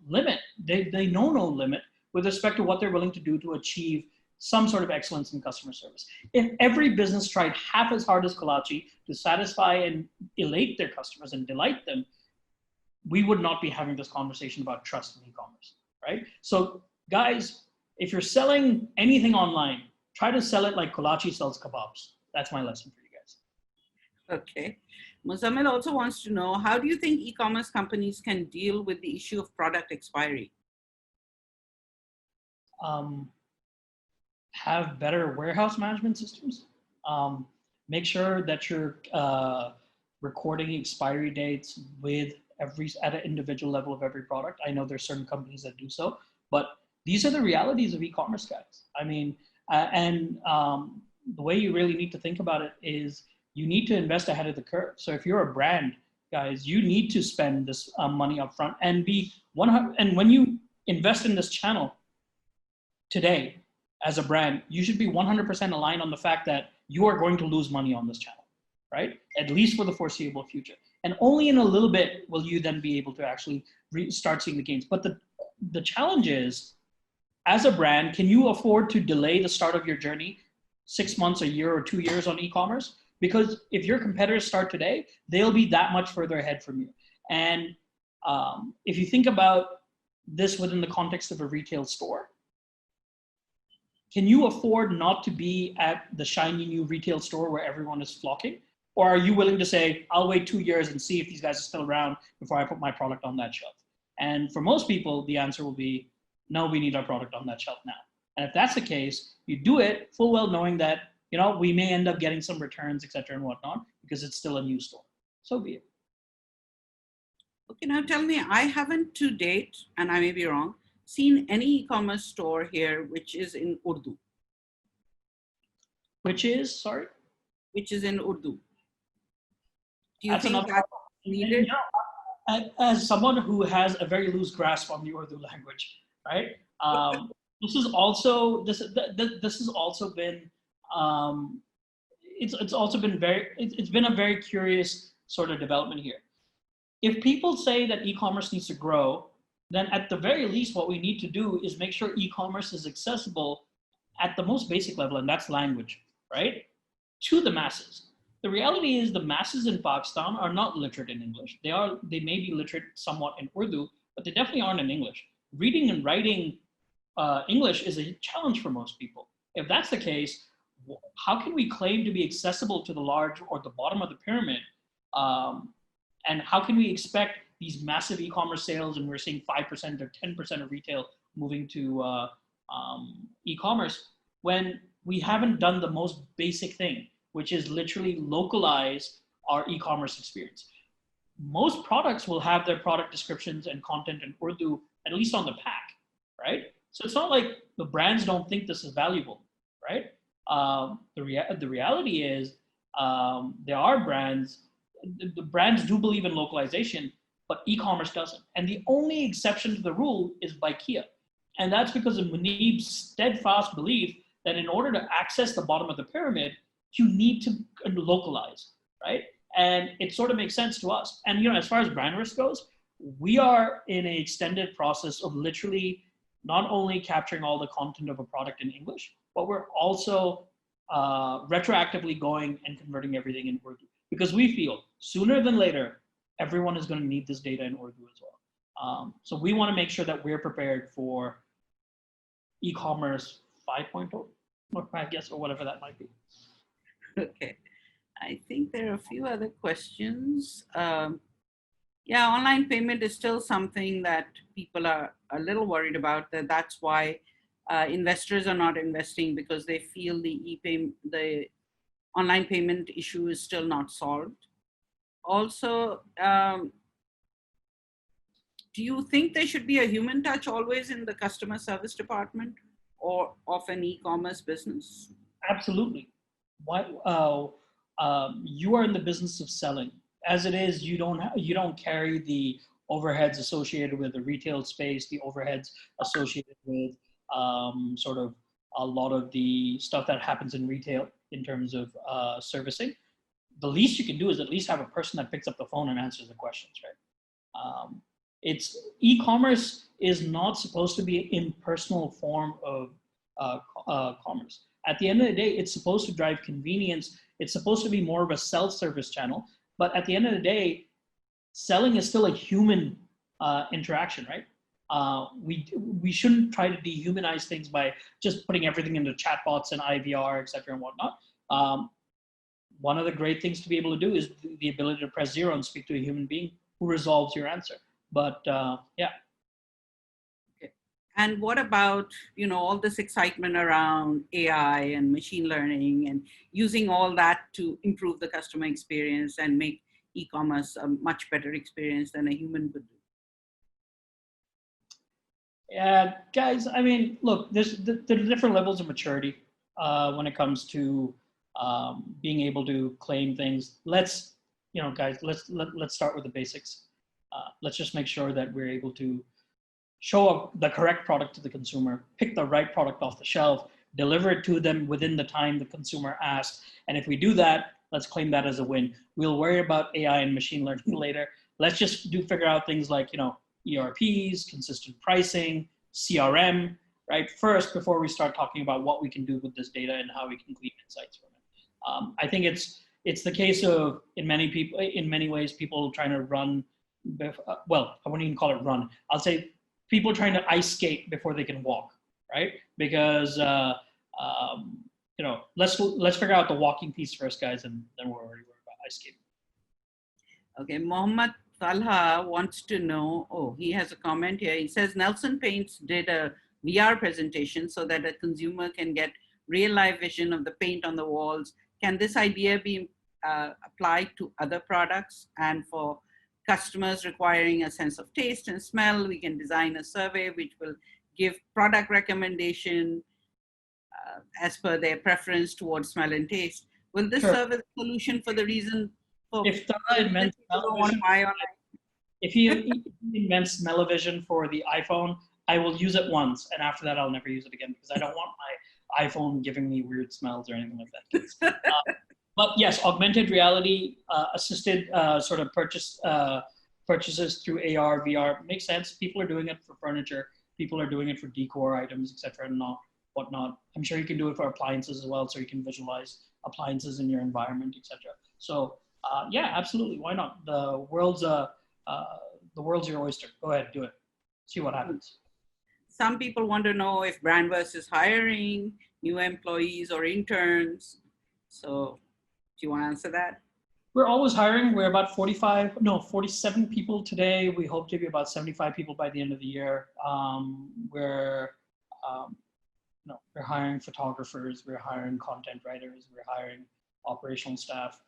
[SPEAKER 2] limit. They know no limit with respect to what they're willing to do to achieve some sort of excellence in customer service. If every business tried half as hard as Kolachi to satisfy and elate their customers and delight them, we would not be having this conversation about trust in e-commerce, right? So guys, if you're selling anything online, try to sell it like Kolachi sells kebabs. That's my lesson for you guys.
[SPEAKER 1] Okay. Muzammil also wants to know, how do you think e-commerce companies can deal with the issue of product expiry?
[SPEAKER 2] Have better warehouse management systems. Make sure that you're recording expiry dates at an individual level of every product. I know there's certain companies that do so, but these are the realities of e-commerce, guys. I mean, the way you really need to think about it is you need to invest ahead of the curve. So if you're a brand, guys, you need to spend this money up front and and when you invest in this channel today as a brand, you should be 100% aligned on the fact that you are going to lose money on this channel, right? At least for the foreseeable future. And only in a little bit will you then be able to actually start seeing the gains. But the challenge is, as a brand, can you afford to delay the start of your journey 6 months, a year, or 2 years on e-commerce? Because if your competitors start today, they'll be that much further ahead from you. And if you think about this within the context of a retail store, can you afford not to be at the shiny new retail store where everyone is flocking? Or are you willing to say, I'll wait 2 years and see if these guys are still around before I put my product on that shelf? And for most people, the answer will be, no, we need our product on that shelf now. And if that's the case, you do it full well knowing that, we may end up getting some returns, et cetera, and whatnot, because it's still a new store. So be it.
[SPEAKER 1] Okay, now tell me, I haven't to date, and I may be wrong, seen any e-commerce store here which is in Urdu.
[SPEAKER 2] Which is, sorry?
[SPEAKER 1] Which is in Urdu. Do you
[SPEAKER 2] That's
[SPEAKER 1] think that's needed?
[SPEAKER 2] As someone who has a very loose grasp on the Urdu language, right? This has also been it's also been it's been a very curious sort of development here. If people say that e-commerce needs to grow, then at the very least, what we need to do is make sure e-commerce is accessible at the most basic level, and that's language, right? To the masses. The reality is the masses in Pakistan are not literate in English. They may be literate somewhat in Urdu, but they definitely aren't in English. Reading and writing English is a challenge for most people. If that's the case, how can we claim to be accessible to the large or the bottom of the pyramid? And how can we expect these massive e-commerce sales, and we're seeing 5% or 10% of retail moving to e-commerce, when we haven't done the most basic thing, which is literally localize our e-commerce experience. Most products will have their product descriptions and content in Urdu, at least on the pack, right? So it's not like the brands don't think this is valuable, right? The reality is there are brands, the brands do believe in localization, but e-commerce doesn't. And the only exception to the rule is Ikea. And that's because of Munib's steadfast belief that in order to access the bottom of the pyramid, you need to localize, right? And it sort of makes sense to us. And as far as Brandverse goes, we are in an extended process of literally not only capturing all the content of a product in English, but we're also retroactively going and converting everything in Urdu. Because we feel sooner than later, everyone is going to need this data in Urdu as well. So we want to make sure that we're prepared for e-commerce 5.0, I guess, or whatever that might be.
[SPEAKER 1] Okay. I think there are a few other questions. Yeah, online payment is still something that people are a little worried about. That's why investors are not investing, because they feel the online payment issue is still not solved. Also, do you think there should be a human touch always in the customer service department or of an e-commerce business?
[SPEAKER 2] Absolutely. You are in the business of selling. As it is, you don't carry the overheads associated with the retail space, the overheads associated with sort of a lot of the stuff that happens in retail in terms of servicing. The least you can do is at least have a person that picks up the phone and answers the questions, right? It's e-commerce is not supposed to be an impersonal form of commerce. At the end of the day, it's supposed to drive convenience. It's supposed to be more of a self-service channel. But at the end of the day, selling is still a human interaction, right? We shouldn't try to dehumanize things by just putting everything into chatbots and IVR, et cetera, and whatnot. One of the great things to be able to do is the ability to press 0 and speak to a human being who resolves your answer. But yeah.
[SPEAKER 1] Okay. And what about, all this excitement around AI and machine learning and using all that to improve the customer experience and make e-commerce a much better experience than a human would do?
[SPEAKER 2] Yeah, guys, I mean, look, there are different levels of maturity when it comes to being able to claim things. Let's start with the basics. Let's just make sure that we're able to show the correct product to the consumer, pick the right product off the shelf, deliver it to them within the time the consumer asked. And if we do that, let's claim that as a win. We'll worry about AI and machine learning later. Let's just figure out things like, ERPs, consistent pricing, CRM, right? First, before we start talking about what we can do with this data and how we can glean insights from it. I think it's the case of, in many ways, people trying to run, well, I wouldn't even call it run. I'll say people trying to ice skate before they can walk, right? Because, let's figure out the walking piece first, guys, and then we'll already worry about ice skating.
[SPEAKER 1] Okay, Mohammed Talha wants to know, he has a comment here. He says, Nelson Paints did a VR presentation so that a consumer can get real life vision of the paint on the walls. Can this idea be applied to other products? And for customers requiring a sense of taste and smell, we can design a survey which will give product recommendation as per their preference towards smell and taste. Will this serve as a solution for the reason for
[SPEAKER 2] if Talha invents if he invents smell-o-vision for the iPhone, I will use it once, and after that, I'll never use it again because I don't want my iPhone giving me weird smells or anything like that. Yes, augmented reality assisted sort of purchases through AR, VR makes sense. People are doing it for furniture. People are doing it for decor items, etc., and not whatnot. I'm sure you can do it for appliances as well, so you can visualize appliances in your environment, etc. So yeah, absolutely. Why not? The world's your oyster. Go ahead, do it. See what happens.
[SPEAKER 1] Some people want to know if Brandverse is hiring new employees or interns. So do you want to answer that?
[SPEAKER 2] We're always hiring. We're about 47 people today. We hope to be about 75 people by the end of the year. Um, we're hiring photographers, we're hiring content writers, we're hiring operational staff.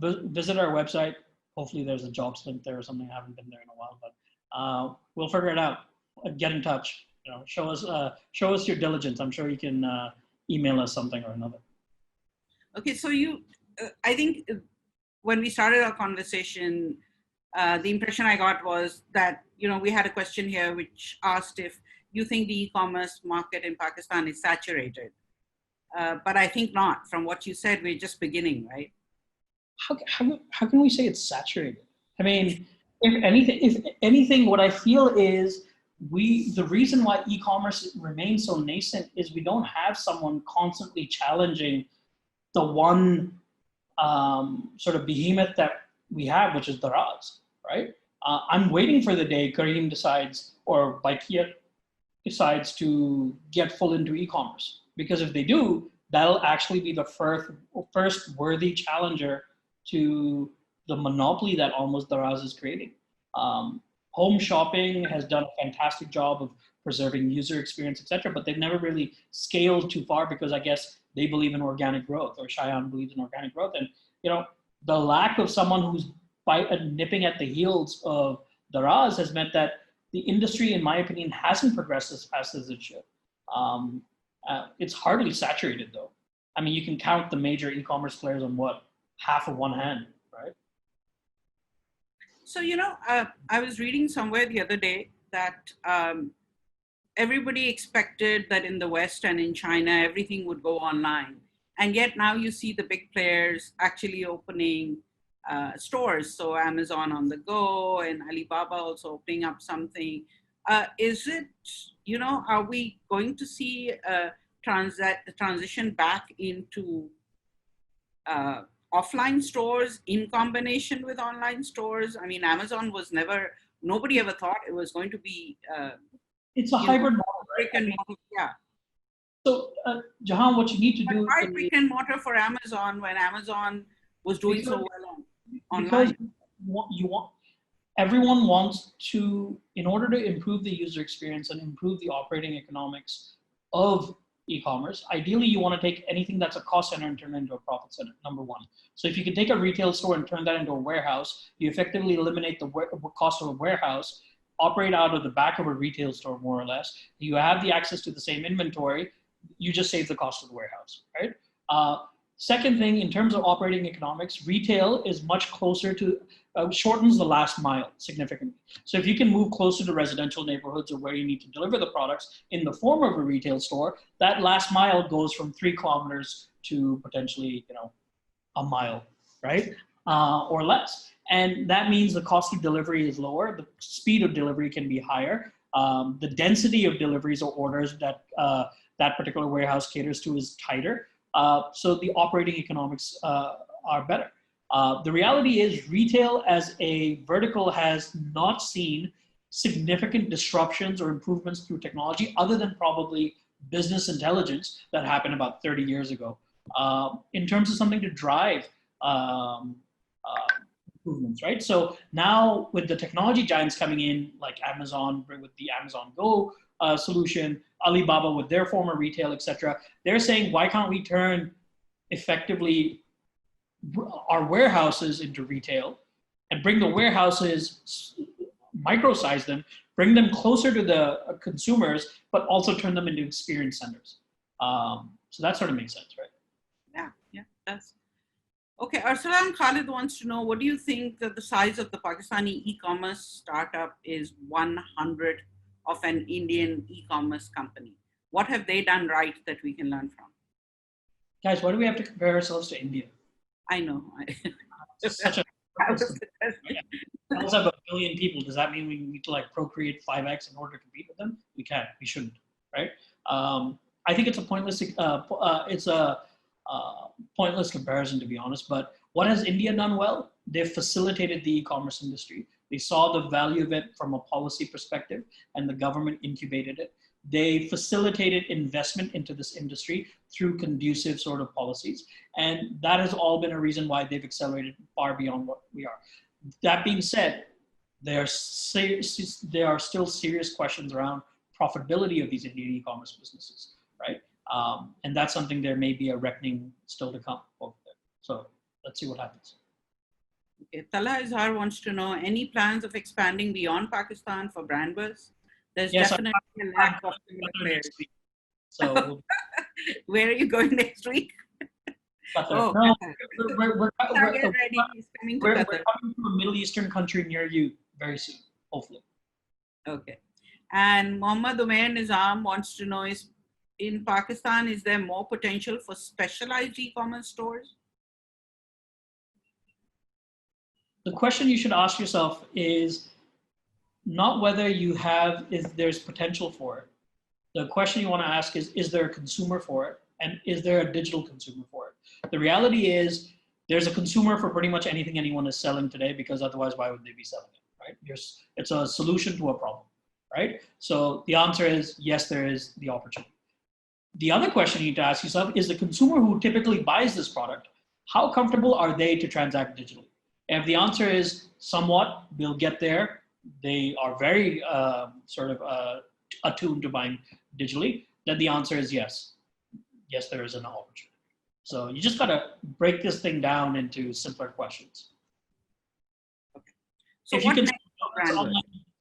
[SPEAKER 2] Visit our website. Hopefully there's a jobs link there or something. I haven't been there in a while, but we'll figure it out. Get in touch. Show us your diligence. I'm sure you can email us something or another.
[SPEAKER 1] Okay, so I think when we started our conversation, the impression I got was that, we had a question here which asked if you think the e-commerce market in Pakistan is saturated. But I think not. From what you said, we're just beginning, right?
[SPEAKER 2] How can we say it's saturated? I mean, if anything, what I feel is the reason why e-commerce remains so nascent is we don't have someone constantly challenging the one sort of behemoth that we have, which is Daraz, right? I'm waiting for the day Kareem decides or Baikia decides to get full into e-commerce, because if they do, that'll actually be the first worthy challenger to the monopoly that almost Daraz is creating. Home shopping has done a fantastic job of preserving user experience, etc., but they've never really scaled too far because I guess they believe in organic growth, or Jehan believes in organic growth. And the lack of someone who's nipping at the heels of Daraz has meant that the industry, in my opinion, hasn't progressed as fast as it should. It's hardly saturated, though. I mean, you can count the major e-commerce players on half of one hand, right?
[SPEAKER 1] So, I was reading somewhere the other day that everybody expected that in the West and in China, everything would go online. And yet now you see the big players actually opening stores. So Amazon on the go and Alibaba also opening up something. Is it, are we going to see a transition back into offline stores in combination with online stores? I mean, Amazon was nobody ever thought it was going to be
[SPEAKER 2] it's a hybrid model, right?
[SPEAKER 1] Yeah.
[SPEAKER 2] So, Jehan, what you need to do
[SPEAKER 1] why brick and mortar for Amazon when Amazon was doing so well online?
[SPEAKER 2] Because everyone wants to, in order to improve the user experience and improve the operating economics of e-commerce, ideally you want to take anything that's a cost center and turn it into a profit center, number one. So if you can take a retail store and turn that into a warehouse, you effectively eliminate the cost of a warehouse, operate out of the back of a retail store, more or less. You have the access to the same inventory, you just save the cost of the warehouse, right? Second thing, in terms of operating economics, retail is much closer to, shortens the last mile significantly. So if you can move closer to residential neighborhoods or where you need to deliver the products in the form of a retail store, that last mile goes from 3 kilometers to potentially, a mile, right? Or less. And that means the cost of delivery is lower, the speed of delivery can be higher, the density of deliveries or orders that that particular warehouse caters to is tighter. So the operating economics are better. The reality is retail as a vertical has not seen significant disruptions or improvements through technology other than probably business intelligence that happened about 30 years ago. In terms of something to drive improvements, right? So now with the technology giants coming in, like Amazon with the Amazon Go solution, Alibaba with their former retail, etc., they're saying, why can't we turn effectively our warehouses into retail and bring the warehouses, microsize them, bring them closer to the consumers, but also turn them into experience centers. So that sort of makes sense, right?
[SPEAKER 1] Yeah, that's okay. Arsalan Khalid wants to know, what do you think that the size of the Pakistani e-commerce startup is 100 of an Indian e-commerce company? What have they done right that we can learn from?
[SPEAKER 2] Guys, why do we have to compare ourselves to India?
[SPEAKER 1] I know.
[SPEAKER 2] Such a
[SPEAKER 1] I was
[SPEAKER 2] we also have 1 billion people. Does that mean we need to like procreate 5x in order to compete with them? We can't. We shouldn't. Right? I think it's a pointless. It's a pointless comparison, to be honest. But what has India done well? They've facilitated the e-commerce industry. They saw the value of it from a policy perspective, and the government incubated it. They facilitated investment into this industry through conducive sort of policies. And that has all been a reason why they've accelerated far beyond what we are. That being said, there are still serious questions around profitability of these Indian e-commerce businesses, right? And that's something there may be a reckoning still to come over there. So let's see what happens.
[SPEAKER 1] Okay. Tala Izhar wants to know, any plans of expanding beyond Pakistan for Brandverse? There's definitely a lack of players.
[SPEAKER 2] So
[SPEAKER 1] where are you going next week?
[SPEAKER 2] Qatar. No, we're
[SPEAKER 1] ready. He's coming to
[SPEAKER 2] we're
[SPEAKER 1] Qatar.
[SPEAKER 2] coming to a Middle Eastern country near you very soon, hopefully.
[SPEAKER 1] Okay. And Mohammad Umair Nizam wants to know, is in Pakistan, is there more potential for specialized e-commerce stores?
[SPEAKER 2] The question you should ask yourself is not whether there's potential for it. The question you want to ask is there a consumer for it? And is there a digital consumer for it? The reality is there's a consumer for pretty much anything anyone is selling today, because otherwise, why would they be selling it, right? It's a solution to a problem, right? So the answer is yes, there is the opportunity. The other question you need to ask yourself is the consumer who typically buys this product, how comfortable are they to transact digitally? And if the answer is somewhat, we'll get there. They are very attuned to buying digitally, then the answer is yes. Yes, there is an opportunity. So you just got to break this thing down into simpler questions.
[SPEAKER 1] Okay. So
[SPEAKER 2] if you can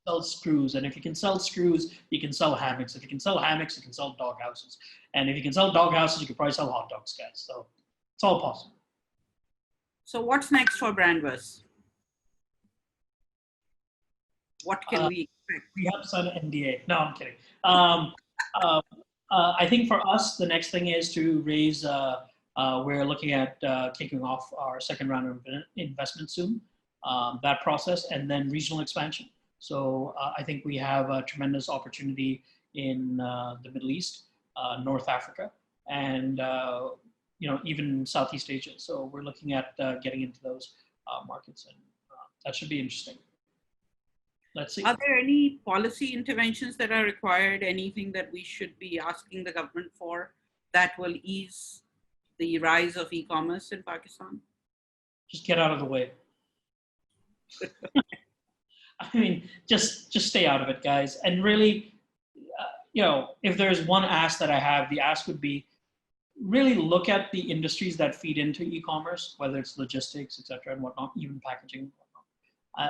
[SPEAKER 2] sell screws, and if you can sell screws, you can sell hammocks. If you can sell hammocks, you can sell dog houses. And if you can sell dog houses, you can probably sell hot dogs, guys. So it's all possible.
[SPEAKER 1] So what's next for Brandverse? What can we expect?
[SPEAKER 2] We have to sign an NDA. No, I'm kidding. I think for us, the next thing is to raise, we're looking at kicking off our second round of investment soon, that process, and then regional expansion. So I think we have a tremendous opportunity in the Middle East, North Africa, and even Southeast Asia. So we're looking at getting into those markets, and that should be interesting. Let's see.
[SPEAKER 1] Are there any policy interventions that are required? Anything that we should be asking the government for that will ease the rise of e-commerce in Pakistan?
[SPEAKER 2] Just get out of the way. I mean, just stay out of it, guys. And really, if there's one ask that I have, the ask would be really look at the industries that feed into e-commerce, whether it's logistics, et cetera, and whatnot, even packaging.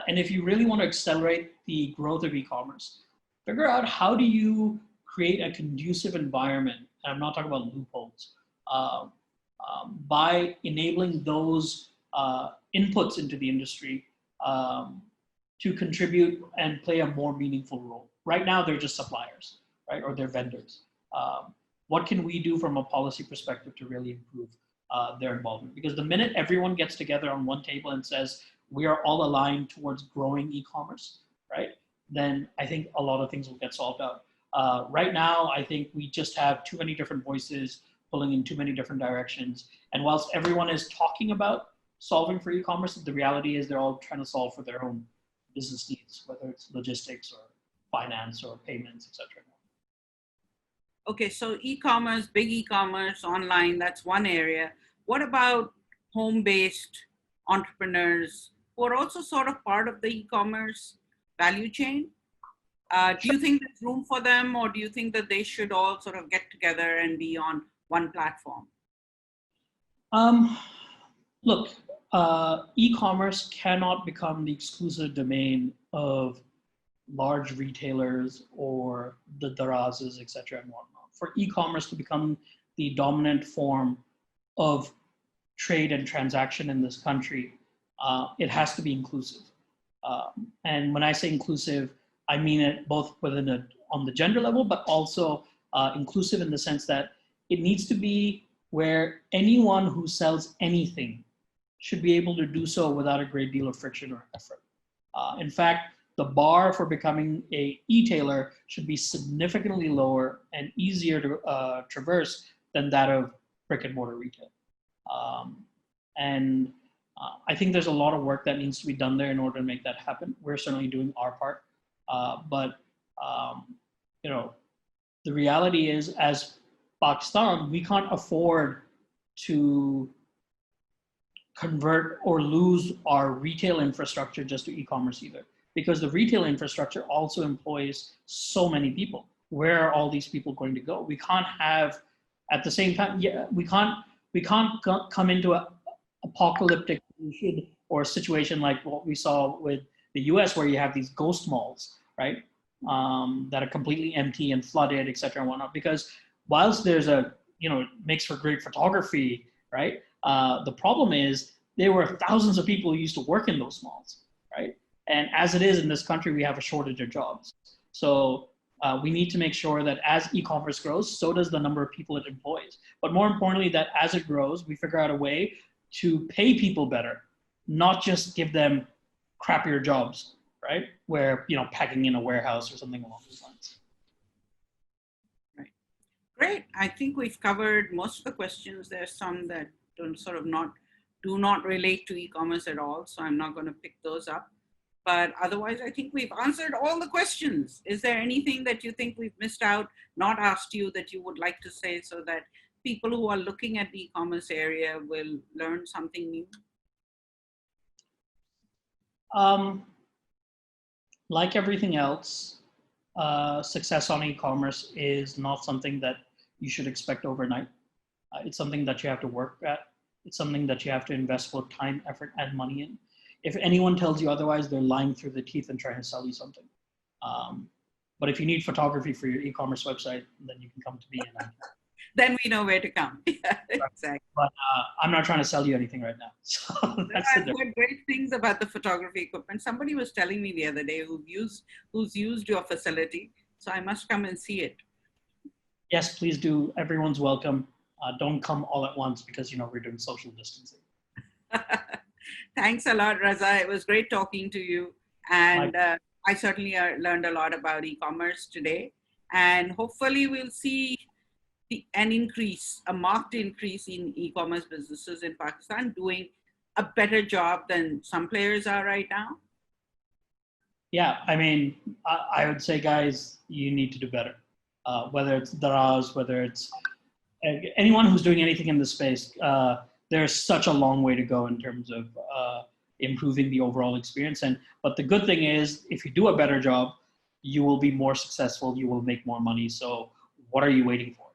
[SPEAKER 2] And if you really want to accelerate the growth of e-commerce, figure out how do you create a conducive environment, and I'm not talking about loopholes, by enabling those inputs into the industry to contribute and play a more meaningful role. Right now, they're just suppliers, right? Or they're vendors. What can we do from a policy perspective to really improve their involvement? Because the minute everyone gets together on one table and says, we are all aligned towards growing e-commerce, right? Then I think a lot of things will get solved out. Right now, I think we just have too many different voices pulling in too many different directions. And whilst everyone is talking about solving for e-commerce, the reality is they're all trying to solve for their own business needs, whether it's logistics or finance or payments, et cetera.
[SPEAKER 1] Okay, so e-commerce, big e-commerce, online, that's one area. What about home-based entrepreneurs who are also sort of part of the e-commerce value chain? Do you think there's room for them, or do you think that they should all sort of get together and be on one platform?
[SPEAKER 2] Look, e-commerce cannot become the exclusive domain of large retailers or the Razas, et cetera, and whatnot. For e-commerce to become the dominant form of trade and transaction in this country, it has to be inclusive. And when I say inclusive, I mean it both on the gender level, but also inclusive in the sense that it needs to be where anyone who sells anything should be able to do so without a great deal of friction or effort. In fact, the bar for becoming a e-tailer should be significantly lower and easier to traverse than that of brick and mortar retail. And I think there's a lot of work that needs to be done there in order to make that happen. We're certainly doing our part, but you know, the reality is, as Pakistan, we can't afford to convert or lose our retail infrastructure just to e-commerce either, because the retail infrastructure also employs so many people. Where are all these people going to go? We can't have, at the same time, we can't come into an apocalyptic or a situation like what we saw with the US, where you have these ghost malls, right? That are completely empty and flooded, et cetera, and whatnot. Because whilst there's it makes for great photography, right? The problem is there were thousands of people who used to work in those malls, right? And as it is in this country, we have a shortage of jobs. So we need to make sure that as e-commerce grows, so does the number of people it employs. But more importantly, that as it grows, we figure out a way to pay people better, not just give them crappier jobs, right? Where, packing in a warehouse or something along those lines.
[SPEAKER 1] Right. Great. I think we've covered most of the questions. There's some that do not relate to e-commerce at all, so I'm not going to pick those up. But otherwise, I think we've answered all the questions. Is there anything that you think we've missed out, not asked you, that you would like to say so that people who are looking at the e-commerce area will learn something new?
[SPEAKER 2] Like everything else, success on e-commerce is not something that you should expect overnight. It's something that you have to work at. It's something that you have to invest both time, effort, and money in. If anyone tells you otherwise, they're lying through the teeth and trying to sell you something. But if you need photography for your e-commerce website, then you can come to me. And
[SPEAKER 1] then we know where to come. Yeah, exactly.
[SPEAKER 2] But I'm not trying to sell you anything right now. So that's
[SPEAKER 1] I've heard great things about the photography equipment. Somebody was telling me the other day who's used your facility. So I must come and see it.
[SPEAKER 2] Yes, please do. Everyone's welcome. Don't come all at once because, we're doing social distancing.
[SPEAKER 1] Thanks a lot, Raza. It was great talking to you. And I certainly learned a lot about e-commerce today. And hopefully we'll see a marked increase in e-commerce businesses in Pakistan doing a better job than some players are right now.
[SPEAKER 2] Yeah, I mean, I would say, guys, you need to do better. Whether it's Daraz, whether it's anyone who's doing anything in this space, there's such a long way to go in terms of improving the overall experience. But the good thing is, if you do a better job, you will be more successful. You will make more money. So what are you waiting for,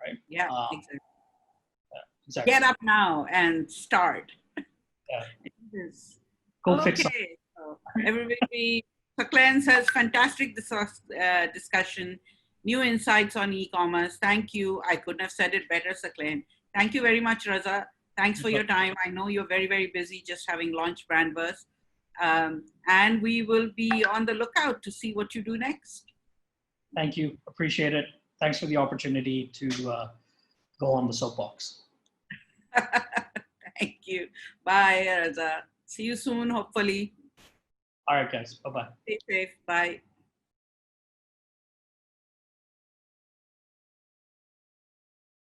[SPEAKER 2] right?
[SPEAKER 1] Yeah, exactly.
[SPEAKER 2] Exactly.
[SPEAKER 1] Get up now and start.
[SPEAKER 2] Yeah. Go fix it.
[SPEAKER 1] So everybody, Saklan says, fantastic discussion. New insights on e-commerce. Thank you. I couldn't have said it better, Saklan. Thank you very much, Raza. Thanks for your time. I know you're very, very busy just having launched Brandverse. And we will be on the lookout to see what you do next.
[SPEAKER 2] Thank you. Appreciate it. Thanks for the opportunity to go on the soapbox.
[SPEAKER 1] Thank you. Bye, Raza. See you soon, hopefully.
[SPEAKER 2] All right, guys. Bye-bye.
[SPEAKER 1] Stay safe. Bye.